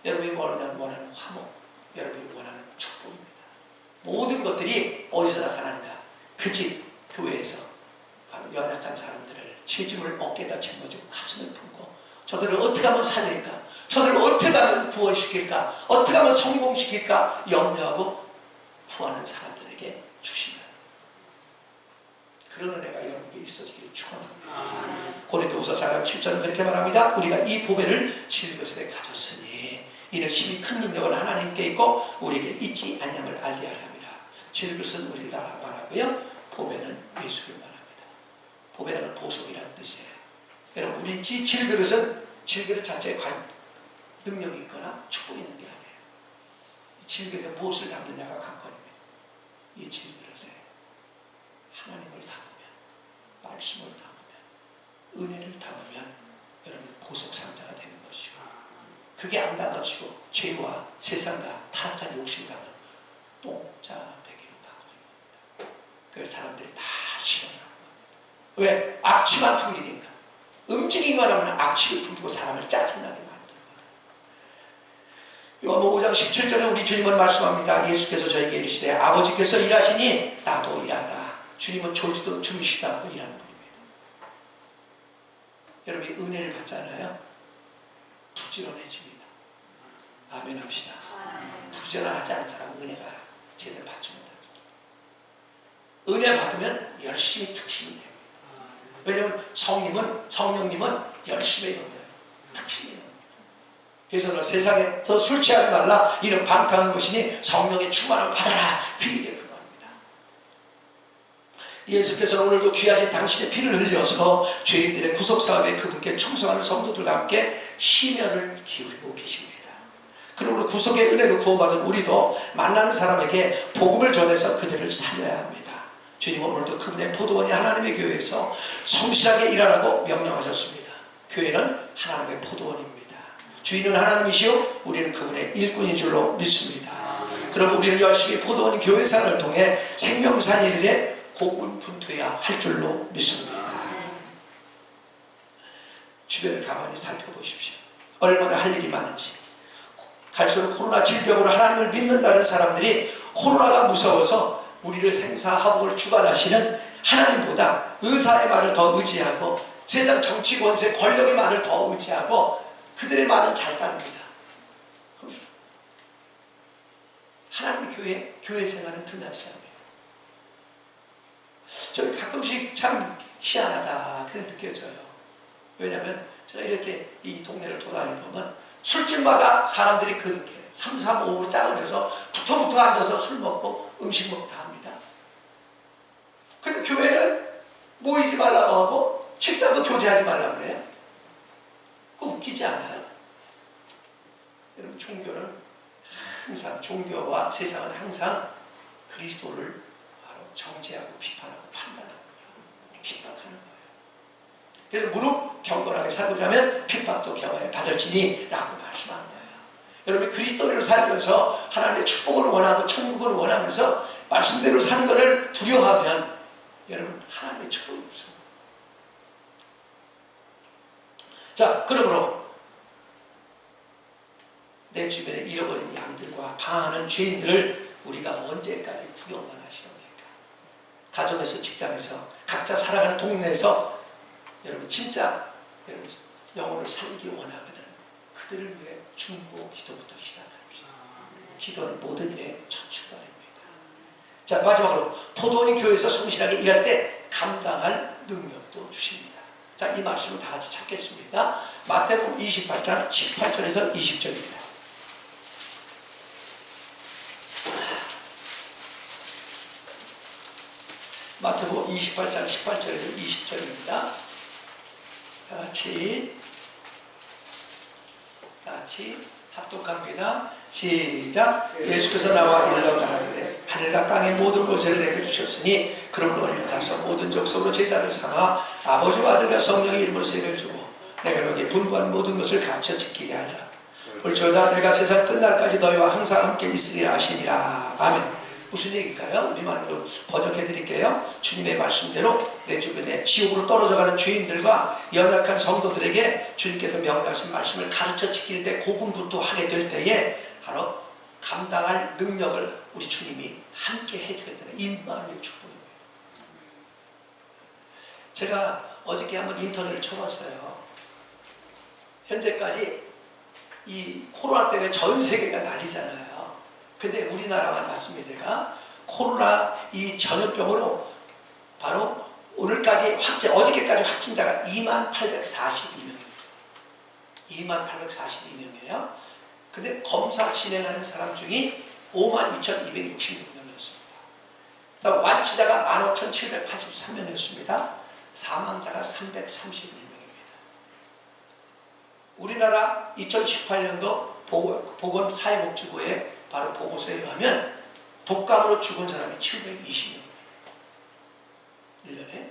여러분이 원하는 화목, 여러분이 원하는 축복입니다. 모든 것들이 어디서 나타나는가? 그 집, 교회에서 바로 연약한 사람들을 책임을 어깨에다 짊어지고 가슴을 품고 저들을 어떻게 하면 살릴까? 저들을 어떻게 하면 구원시킬까? 어떻게 하면 성공시킬까? 염려하고 구하는 사람들에게 주신다. 그런 은혜가 여러분에게 있어지기를 축원합니다. 고린도후서 4장 7절은 그렇게 말합니다. 우리가 이 보배를 질그릇에 가졌으니 이는 심히 큰 능력은 하나님께 있고 우리에게 있지 아니함을 알게 하려 합니다. 질그릇은 우리가 말하고요, 보배는 예수를 말합니다. 보배라는 보석이라는 뜻이에요. 여러분, 우리 질그릇 자체에 과연 능력이 있거나 축복이 있는 게 아니에요. 이 질그릇에 무엇을 담느냐가 관건입니다. 이 질그릇에 하나님을 담으면, 말씀을 담으면, 은혜를 담으면 여러분 보석 상자가 되는 것이고, 그게 안 담아지고 죄와 세상과 타락한 욕심 담은 똥자배기로 바꿔줍니다. 그래서 사람들이 다 싫어하는 겁니다. 왜? 악취만 풍기니까. 움직이기만 하면 악취를 풍기고 사람을 짜증나게 만들어요. 요한복음 5장 17절에 우리 주님은 말씀합니다. 예수께서 저에게 이르시되 아버지께서 일하시니 나도 일한다. 주님은 졸지도 주무시지도 않고 일하는 분입니다. 여러분이 은혜를 받잖아요. 부지런해집니다. 아멘 합시다. 부지런하지 않은 사람은 은혜가 제대로 받지 못하죠. 은혜 받으면 열심히 특심이 됩니다. 왜냐하면 성령님은 열심히 해요. 특심이 해요. 그래서 세상에서 술 취하지 말라. 이는 방탕한 것이니 성령의 충만을 받아라. 그 얘기가 그겁니다. 예수께서는 오늘도 귀하신 당신의 피를 흘려서 죄인들의 구속사업에 그분께 충성하는 성도들과 함께 심혈을 기울이고 계십니다. 그러므로 구속의 은혜로 구원받은 우리도 만나는 사람에게 복음을 전해서 그들을 살려야 합니다. 주님은 오늘도 그분의 포도원이 하나님의 교회에서 성실하게 일하라고 명령하셨습니다. 교회는 하나님의 포도원입니다. 주인은 하나님이시요 우리는 그분의 일꾼인 줄로 믿습니다. 그럼 우리는 열심히 포도원 교회 생활을 통해 생명산 일에 고군분투해야 할 줄로 믿습니다. 주변을 가만히 살펴보십시오. 얼마나 할 일이 많은지. 갈수록 코로나 질병으로 하나님을 믿는다는 사람들이 코로나가 무서워서 우리를 생사화복을 주관하시는 하나님보다 의사의 말을 더 의지하고 세상 정치 권세 권력의 말을 더 의지하고 그들의 말은 잘 따릅니다. 하나님의 교회 생활은 등한시합니다. 저는 가끔씩 참 희한하다 그런 느껴져요. 왜냐하면 제가 이렇게 이 동네를 돌아다니면 술집마다 사람들이 그렇게 3, 3, 5로 짝을 져서 붙어 앉아서 술 먹고 음식 먹고 다 합니다. 근데 교회는 모이지 말라고 하고 식사도 교제하지 말라고 그래요. 그거 웃기지 않아요? 여러분, 종교는 항상, 종교와 세상은 항상 그리스도를 바로 정죄하고 비판하고 판단하고 핍박하는 거예요. 그래서 무릎 경건하게 살고자 하면 핍박도 경화에 받을지니 라고 말씀하는 거예요. 여러분이 그리스도를 살면서 하나님의 축복을 원하고 천국을 원하면서 말씀대로 사는 것을 두려워하면 여러분 하나님의 축복이 없어요. 자, 그러므로 내 주변에 잃어버린 양들과 방황하는 죄인들을 우리가 언제까지 구경만 하시렵니까? 가정에서, 직장에서, 각자 살아가는 동네에서 여러분 진짜 여러분 영혼을 살기 원하거든 그들을 위해 중보 기도부터 시작합시다. 기도는 모든 일의 첫 출발입니다. 자, 마지막으로 포도원이 교회에서 성실하게 일할 때 감당할 능력도 주십니다. 자, 이 말씀을 다 같이 찾겠습니다. 마태복음 28장 18절에서 20절입니다. 마태복음 28장 18절에서 20절입니다. 다 같이 합독합니다. 시작. 예수께서 나와 일러 가라사대 하늘과 땅의 모든 것을 내게 주셨으니 그러므로 너희는 가서 모든 족속으로 제자를 삼아 아버지와 아들과 성령의 이름으로 세례를 주고 내가 너희에게 분부한 모든 것을 감춰 지키게 하리라. 볼지어다 내가 세상 끝날까지 너희와 항상 함께 있으리라 하시니라. 아멘. 무슨 얘기일까요? 우리만 번역해 드릴게요. 주님의 말씀대로 내 주변에 지옥으로 떨어져가는 죄인들과 연약한 성도들에게 주님께서 명령하신 말씀을 가르쳐 지킬 때 고군분투하게 될 때에 바로 감당할 능력을 우리 주님이 함께 해주겠다는 임마누엘 축복입니다. 제가 어저께 한번 인터넷을 쳐봤어요. 현재까지 이 코로나 때문에 전 세계가 난리잖아요. 근데 우리나라만 봤습니다. 제가 코로나 이 전염병으로 바로 오늘까지 어저께까지 확진자가 2842명입니다. 2842명이에요. 근데 검사 진행하는 사람 중이 52,266명이었습니다. 완치자가 15,783명이었습니다. 사망자가 331명입니다. 우리나라 2018년도 보건사회복지부의 바로 보고서에 의하면 독감으로 죽은 사람이 720명 1년에.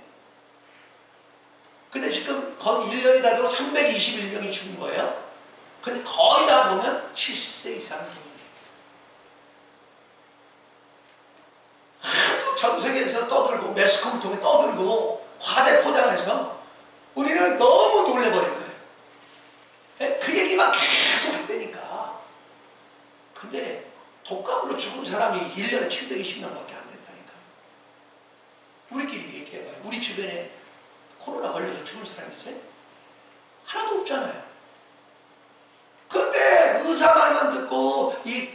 근데 지금 거의 1년이 다 되고 321명이 죽은 거예요. 근데 거의 다 보면 70세 이상이에요. 전 세계에서 떠들고 매스컴 통해 떠들고 과대 포장해서 우리는 너무 놀래버린 거예요. 그 얘기만 계속 했다니까. 근데 독감으로 죽은 사람이 1년에 720명밖에 안 된다니까요. 우리끼리 얘기해봐요. 우리 주변에 코로나 걸려서 죽은 사람 있어요? 하나도 없잖아요. 근데 의사 말만 듣고 이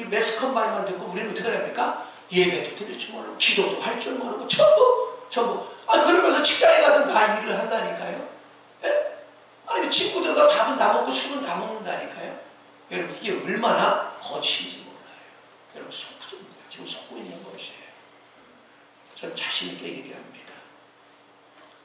매스컴 말만 듣고 우리는 어떻게 합니까? 예배도 드릴 줄 모르고 기도도 할 줄 모르고 전부 그러면서 직장에 가서 다 일을 한다니까요. 예? 아니 친구들과 밥은 다 먹고 술은 다 먹는다니까요. 여러분 이게 얼마나 거짓인지 몰라요. 여러분 속습니다. 지금 속고 있는 것이에요. 전 자신 있게 얘기합니다.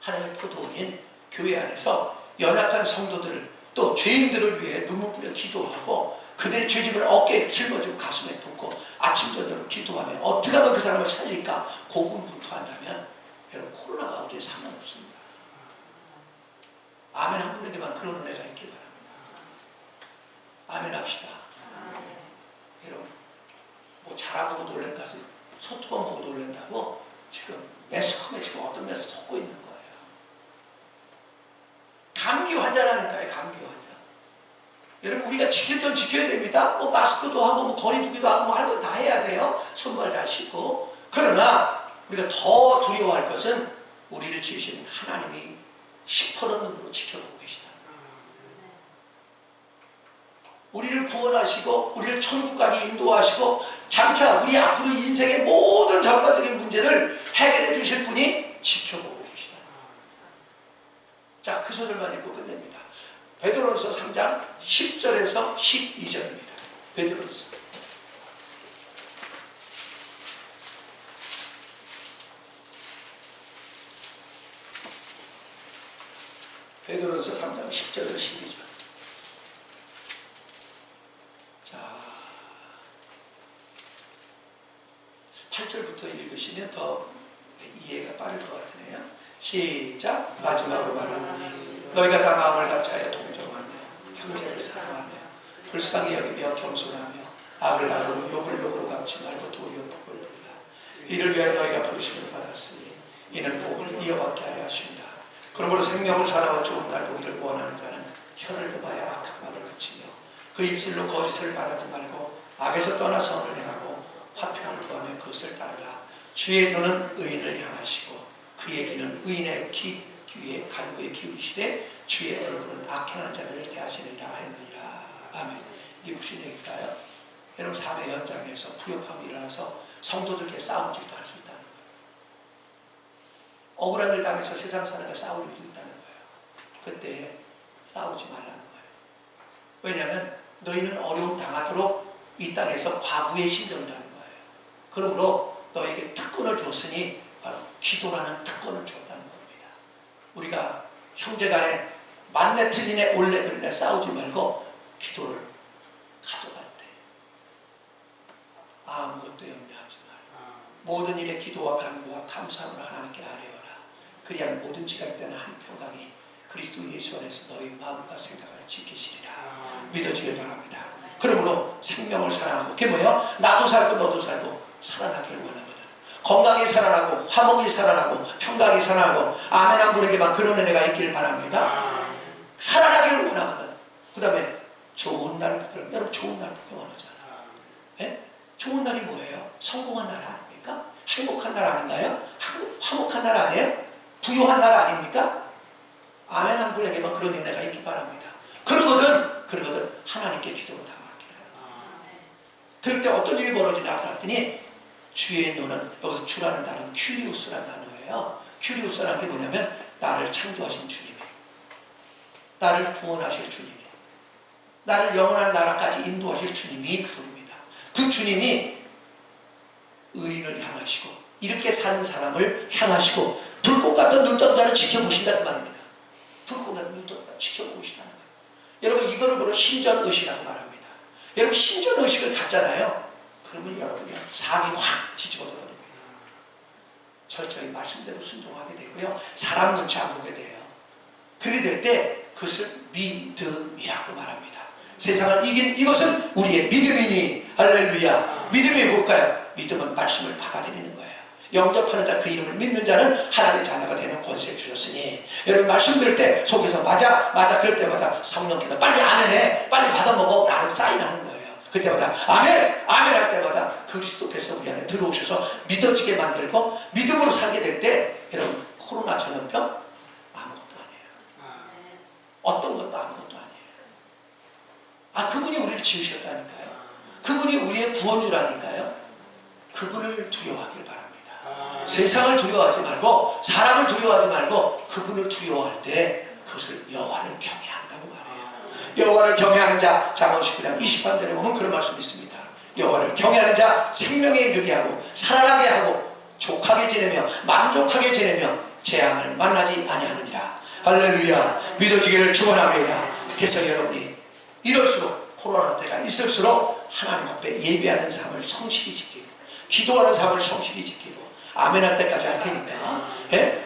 하나님의 포도원인 교회 안에서 연약한 성도들을 또 죄인들을 위해 눈물 뿌려 기도하고 그들의 죄짐을 어깨에 짊어지고 가슴에 품고 아침 저녁으로 기도하면 어떻게 하면 그 사람을 살릴까 고군분투한다면 여러분 코로나가 우리의 상관없습니다. 아멘 한 분에게만 그런 은혜가 있길 바랍니다. 아멘 합시다. 여러분 뭐 잘하고 놀란 것을 소뚜껑 보고 놀란다고 지금 매스컴에 지금 어떤 면에서 속고 있는 거예요. 감기 환자라니까요. 감기 환자. 여러분 우리가 지킬 건 지켜야 됩니다. 뭐 마스크도 하고 뭐 거리 두기도 하고 뭐 할 거 다 해야 돼요. 손발 잘 씻고. 그러나 우리가 더 두려워할 것은 우리를 지으신 하나님이 시퍼런 눈으로 지켜보고 계시다. 우리를 구원하시고 우리를 천국까지 인도하시고 장차 우리 앞으로 인생의 모든 전반적인 문제를 해결해 주실 분이 지켜보고 계시다. 자, 그 소절만 읽고 끝냅니다. 베드로전서 3장 10절에서 12절입니다. 베드로전서. 베드로전서 3장 10절에서 12절. 자, 8절부터 읽으시면 더 이해가 빠를 것 같으네요. 시작. 마지막으로 말하노니 너희가 다 마음을 같이하여 동정하며 형제를 사랑하며 불쌍히 여기며 겸손하며 악을 악으로 욕을 욕으로 갚지 말고 도리어 복을 누리라. 이를 위하여 너희가 부르심을 받았으니 이는 복을 이어받게 하려 하십니다. 그러므로 생명을 살아와 좋은 날 보기를 원하는 자는 혀를 뽑아야 악한 말을 그치며 그 입술로 거짓을 말하지 말고 악에서 떠나 선을 행하고 화평을 구하며 그것을 따르라. 주의 눈은 의인을 향하시고 그의 귀는 의인의 귀에 간구에 기울이시되 주의 얼굴은 악행하는 자들을 대하시느니라 하였느니라. 아멘. 이게 무슨 얘기일까요? 여러분 삶의 현장에서 부요함이 일어나서 성도들께 싸움질도 할 수 있다는 거예요. 억울한 일 당해서 세상 사람과 싸울 일도 있다는 거예요. 그때 싸우지 말라는 거예요. 왜냐하면 너희는 어려움 당하도록 이 땅에서 과부의 심정이라는 거예요. 그러므로 너에게 특권을 줬으니 바로 기도라는 특권을 줬다는 겁니다. 우리가 형제간에 맞네 틀리네 올래 그러네 싸우지 말고 기도를 가져갈 때 아무것도 염려하지 말고 모든 일에 기도와 간구와 감사함으로 하나님께 아뢰어라. 그리하여 모든 지가 있다는 한 평강이 그리스도 예수 안에서 너희 마음과 생각을 지키시리라. 믿어지길 바랍니다. 그러므로 생명을 사랑하고 그게 뭐예요? 나도 살고 너도 살고 살아나기를 원하거든. 건강히 살아나고 화목이 살아나고 평강이 살아나고 아멘 한 분에게만 그런 은혜가 있길 바랍니다. 살아나기를 원하거든. 그 다음에 좋은 날, 여러분 좋은 날 보기 원하잖아. 예? 좋은 날이 뭐예요? 성공한 날 아닙니까? 행복한 날 아닌가요? 화목한 날 아니에요? 부유한 날 아닙니까? 아멘 한 분에게만 그런 은혜가 있기 바랍니다. 그러거든 하나님께 기도로 담았기를. 그럴 때 어떤 일이 벌어지나 그랬더니 주의 눈은, 여기서 주라는 단어는 큐리우스라는 단어예요. 큐리우스라는 게 뭐냐면 나를 창조하신 주님이, 나를 구원하실 주님이, 나를 영원한 나라까지 인도하실 주님이 그 소리입니다. 그 주님이 의인을 향하시고 이렇게 사는 사람을 향하시고 불꽃 같은 눈동자를 지켜보신다 그 말입니다. 불꽃 같은 눈동자 지켜보고 계시다는 거예요. 여러분 이거를 바로 신전의식이라고 말합니다. 여러분 신전의식을 갖잖아요. 그러면 여러분의 삶이 확 뒤집어져 버립니다. 철저히 말씀대로 순종하게 되고요. 사람 눈치 안 보게 돼요. 그렇게 될 때 그것을 믿음이라고 말합니다. 세상을 이긴 이것은 우리의 믿음이니 할렐루야. 믿음이 뭘까요? 믿음은 말씀을 받아들이는 거예요. 영접하는 자 그 이름을 믿는 자는 하나님의 자녀가 되는 권세를 주셨으니 여러분 말씀 들을 때 속에서 맞아 그럴 때마다 성령께서 빨리 아멘해 빨리 받아먹어 라는 사인하는 거예요. 그때마다 아멘 할 때마다 그리스도께서 우리 안에 들어오셔서 믿어지게 만들고 믿음으로 살게 될 때 여러분 코로나 전염병 아무것도 아니에요. 어떤 것도 아무것도 아니에요. 그분이 우리를 지으셨다니까요. 그분이 우리의 구원주라니까요. 그분을 두려워하길 바랍니다. 세상을 두려워하지 말고 사람을 두려워하지 말고 그분을 두려워할 때 그것을 여호와를 경외한다고 말해요. 여호와를 경외하는 자 잠언 19장 23절에 보면 그런 말씀이 있습니다. 여호와를 경외하는 자 생명에 이르게 하고 살아나게 하고 족하게 지내며 만족하게 지내며 재앙을 만나지 아니하느니라. 할렐루야. 믿어지기를 축원합니다. 그래서 여러분이 이럴수록 코로나 때가 있을수록 하나님 앞에 예배하는 삶을 성실히 지키고 기도하는 삶을 성실히 지키고 아멘할 때까지 할 테니까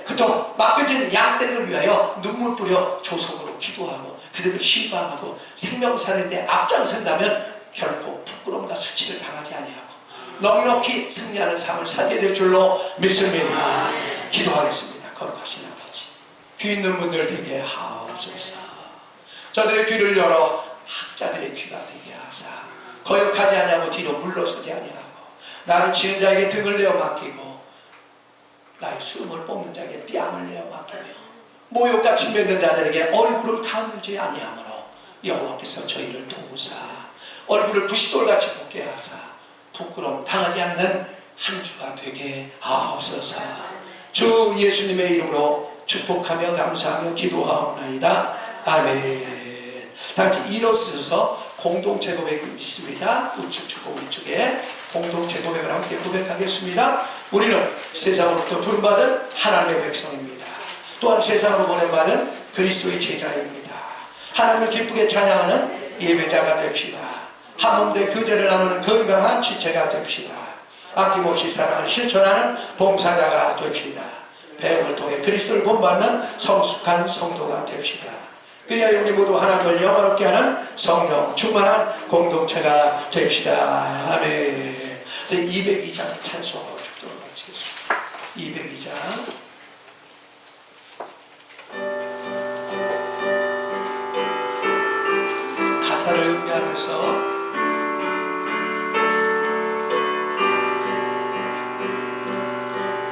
그토록 맡겨진 양떼를 위하여 눈물 뿌려 조성으로 기도하고 그들을 신방하고 생명사는 데 앞장선다면 결코 부끄러움과 수치를 당하지 아니하고 넉넉히 승리하는 삶을 살게 될 줄로 믿습니다. 기도하겠습니다. 거룩하신 아버지, 귀 있는 분들 되게 하옵소서. 저들의 귀를 열어 학자들의 귀가 되게 하사 거역하지 아니하고 뒤로 물러서지 아니하고 나를 치는 자에게 등을 내어 맡기고 나의 숨을 뽑는 자에게 뺨을 내어 맡기며 모욕같이 맺는 자들에게 얼굴을 당하지 아니하므로 여호와께서 저희를 도우사 얼굴을 부시돌같이 붓게 하사 부끄러움 당하지 않는 한 주가 되게 하옵소서. 주 예수님의 이름으로 축복하며 감사하며 기도하옵나이다. 아멘. 다같이 일어서서 공동체 고백이 있습니다. 우측 축복 우측에 공동체 고백을 함께 고백하겠습니다. 우리는 세상으로부터 부름받은 하나님의 백성입니다. 또한 세상으로 보냄받은 그리스도의 제자입니다. 하나님을 기쁘게 찬양하는 예배자가 됩시다. 한몸된 교제를 나누는 건강한 지체가 됩시다. 아낌없이 사랑을 실천하는 봉사자가 됩시다. 배움을 통해 그리스도를 본받는 성숙한 성도가 됩시다. 그리하여 우리 모두 하나님을 영화롭게 하는 성령 충만한 공동체가 됩시다. 아멘. 202장 찬송하고 축도를 마치겠습니다. 202장 가사를 음미하며 기도하면서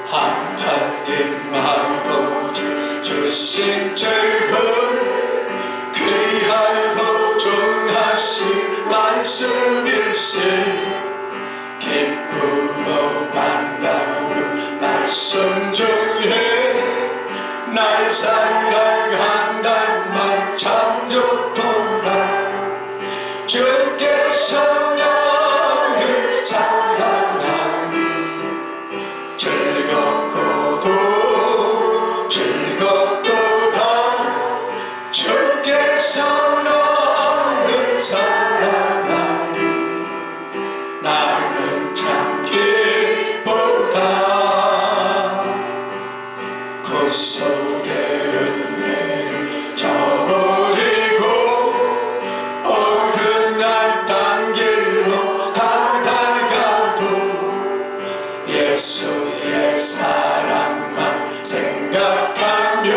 하나님 아버지 주신 즐거운 귀하고 존하신 말씀일세 기쁘고 반가운 말씀 중에 날 사랑한단 말 참 좋도다 주께서 너를 사랑하니 즐겁고도 즐겁도다 주께서 너를 사랑하니 나는 참 기쁘다 그 속에 은혜를 저버리고 어긋난 길로 가다가도 예수의 사랑만 생각하며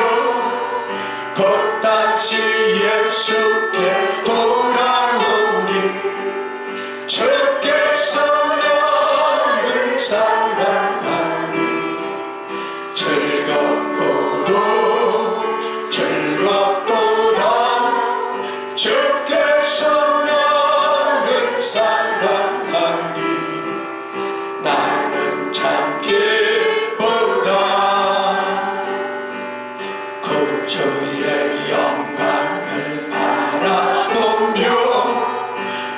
곧 다시 예수께 돌아오니 주께서 너를 사랑하니 즐겁고도 즐겁도다 주께서 너를 사랑하니 나는 참 기쁘다 구주의 영광을 바라보며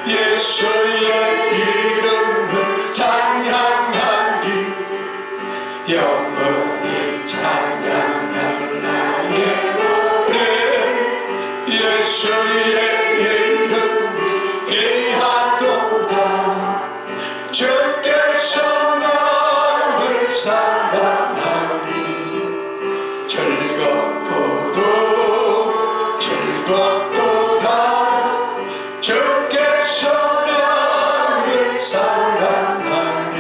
예수의 이름을 찬양하니 영원히 찬양할 나의 노래 예수의 이름이 귀하도다 주께서 너를 사랑하니 즐겁고도 즐겁도다 주께서 너를 사랑하니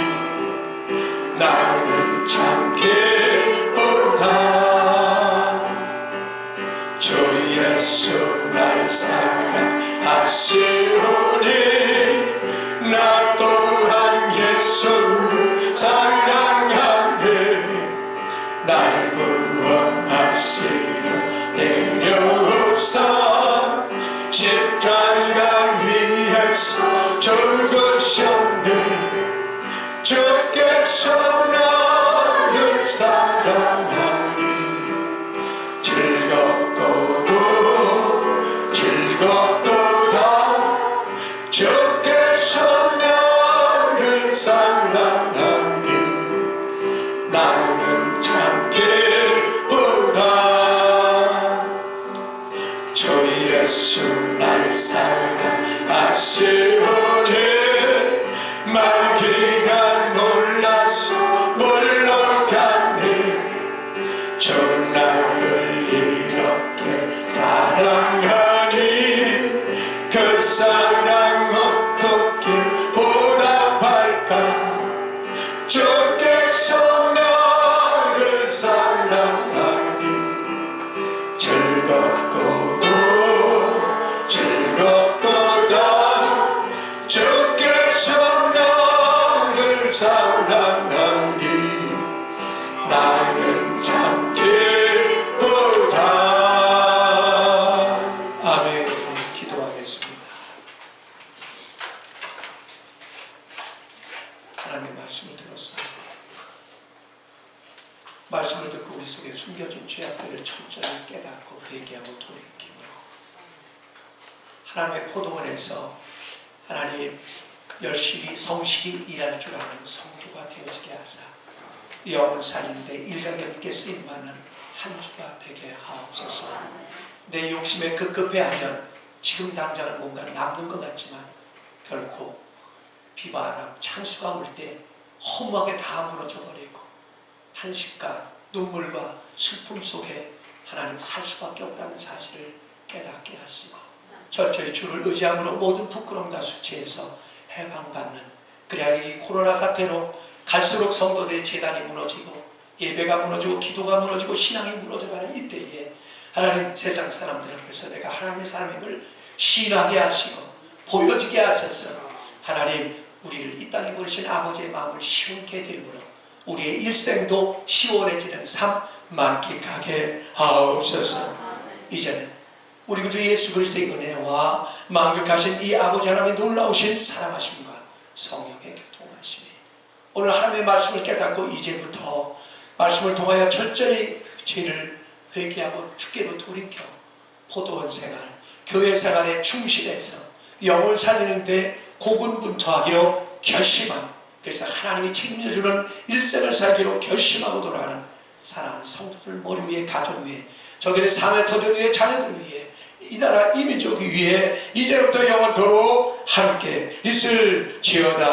나는 참 기쁘다 주 예수 날 사랑하시오니 나 또한 예수를 사랑하네 날 구원하시려 내려오사 십자가 위에서 죽으셨네 주께서 너를 사랑하니 즐겁고도 즐겁도다 주께서 너를 사랑하니 나는 참 기쁘다 주 예수 날 사랑하시오니 마귀가 놀라서 물러가네 주 나를 이렇게 사랑하니 그 사랑 어떻게 보답할까 주께서 너를 사랑하니 즐겁고도 즐겁도다 주께서 너를 사랑하니 나는 참 기쁘다 아멘 기도하겠습니다 하나님의 말씀을 들었습니다 말씀을 듣고 우리 속에 숨겨진 죄악들을 철저히 깨닫고 회개하고 돌이킴으로 하나님의 포도원에서 하나님 열심히 성실히 일할 줄 아는 성도가 되어지게 하사 영혼 살인데 일가견 있게 쓰임받는 한 주가 되게 하옵소서. 내 욕심에 급급해하면 지금 당장은 뭔가 남는 것 같지만 결코 비바람 창수가 올 때 허무하게 다 무너져 버리고 탄식과 눈물과 슬픔 속에 하나님 살 수밖에 없다는 사실을 깨닫게 하시고 철저히 주를 의지함으로 모든 부끄러움과 수치에서 해방받는 그래야 이 코로나 사태로 갈수록 성도들의 재단이 무너지고 예배가 무너지고 기도가 무너지고 신앙이 무너져가는 이때에 하나님 세상 사람들 앞에서 내가 하나님의 사람임을 신하게 하시고 보여지게 하셔서 하나님 우리를 이 땅에 보내신 아버지의 마음을 시원케 해드림으로 우리의 일생도 시원해지는 삶 만끽하게 하옵소서. 이제는 우리 구주 예수 그리스도의 은혜와 만극하신 이 아버지 하나님의 놀라우신 사랑하심과 성령의 교통하심이 오늘 하나님의 말씀을 깨닫고 이제부터 말씀을 통하여 철저히 죄를 회개하고 주께로 돌이켜 포도원 생활, 교회 생활에 충실해서 영을 살리는데 고군분투하기로 결심한, 그래서 하나님이 책임져주는 일생을 살기로 결심하고 돌아가는 사랑하는 성도들 머리 위에, 가족 위에, 저들의 삶의 터전 위에, 자녀들 위에, 이 나라 이민족 위에 이제부터 영원토록 함께 있을지어다.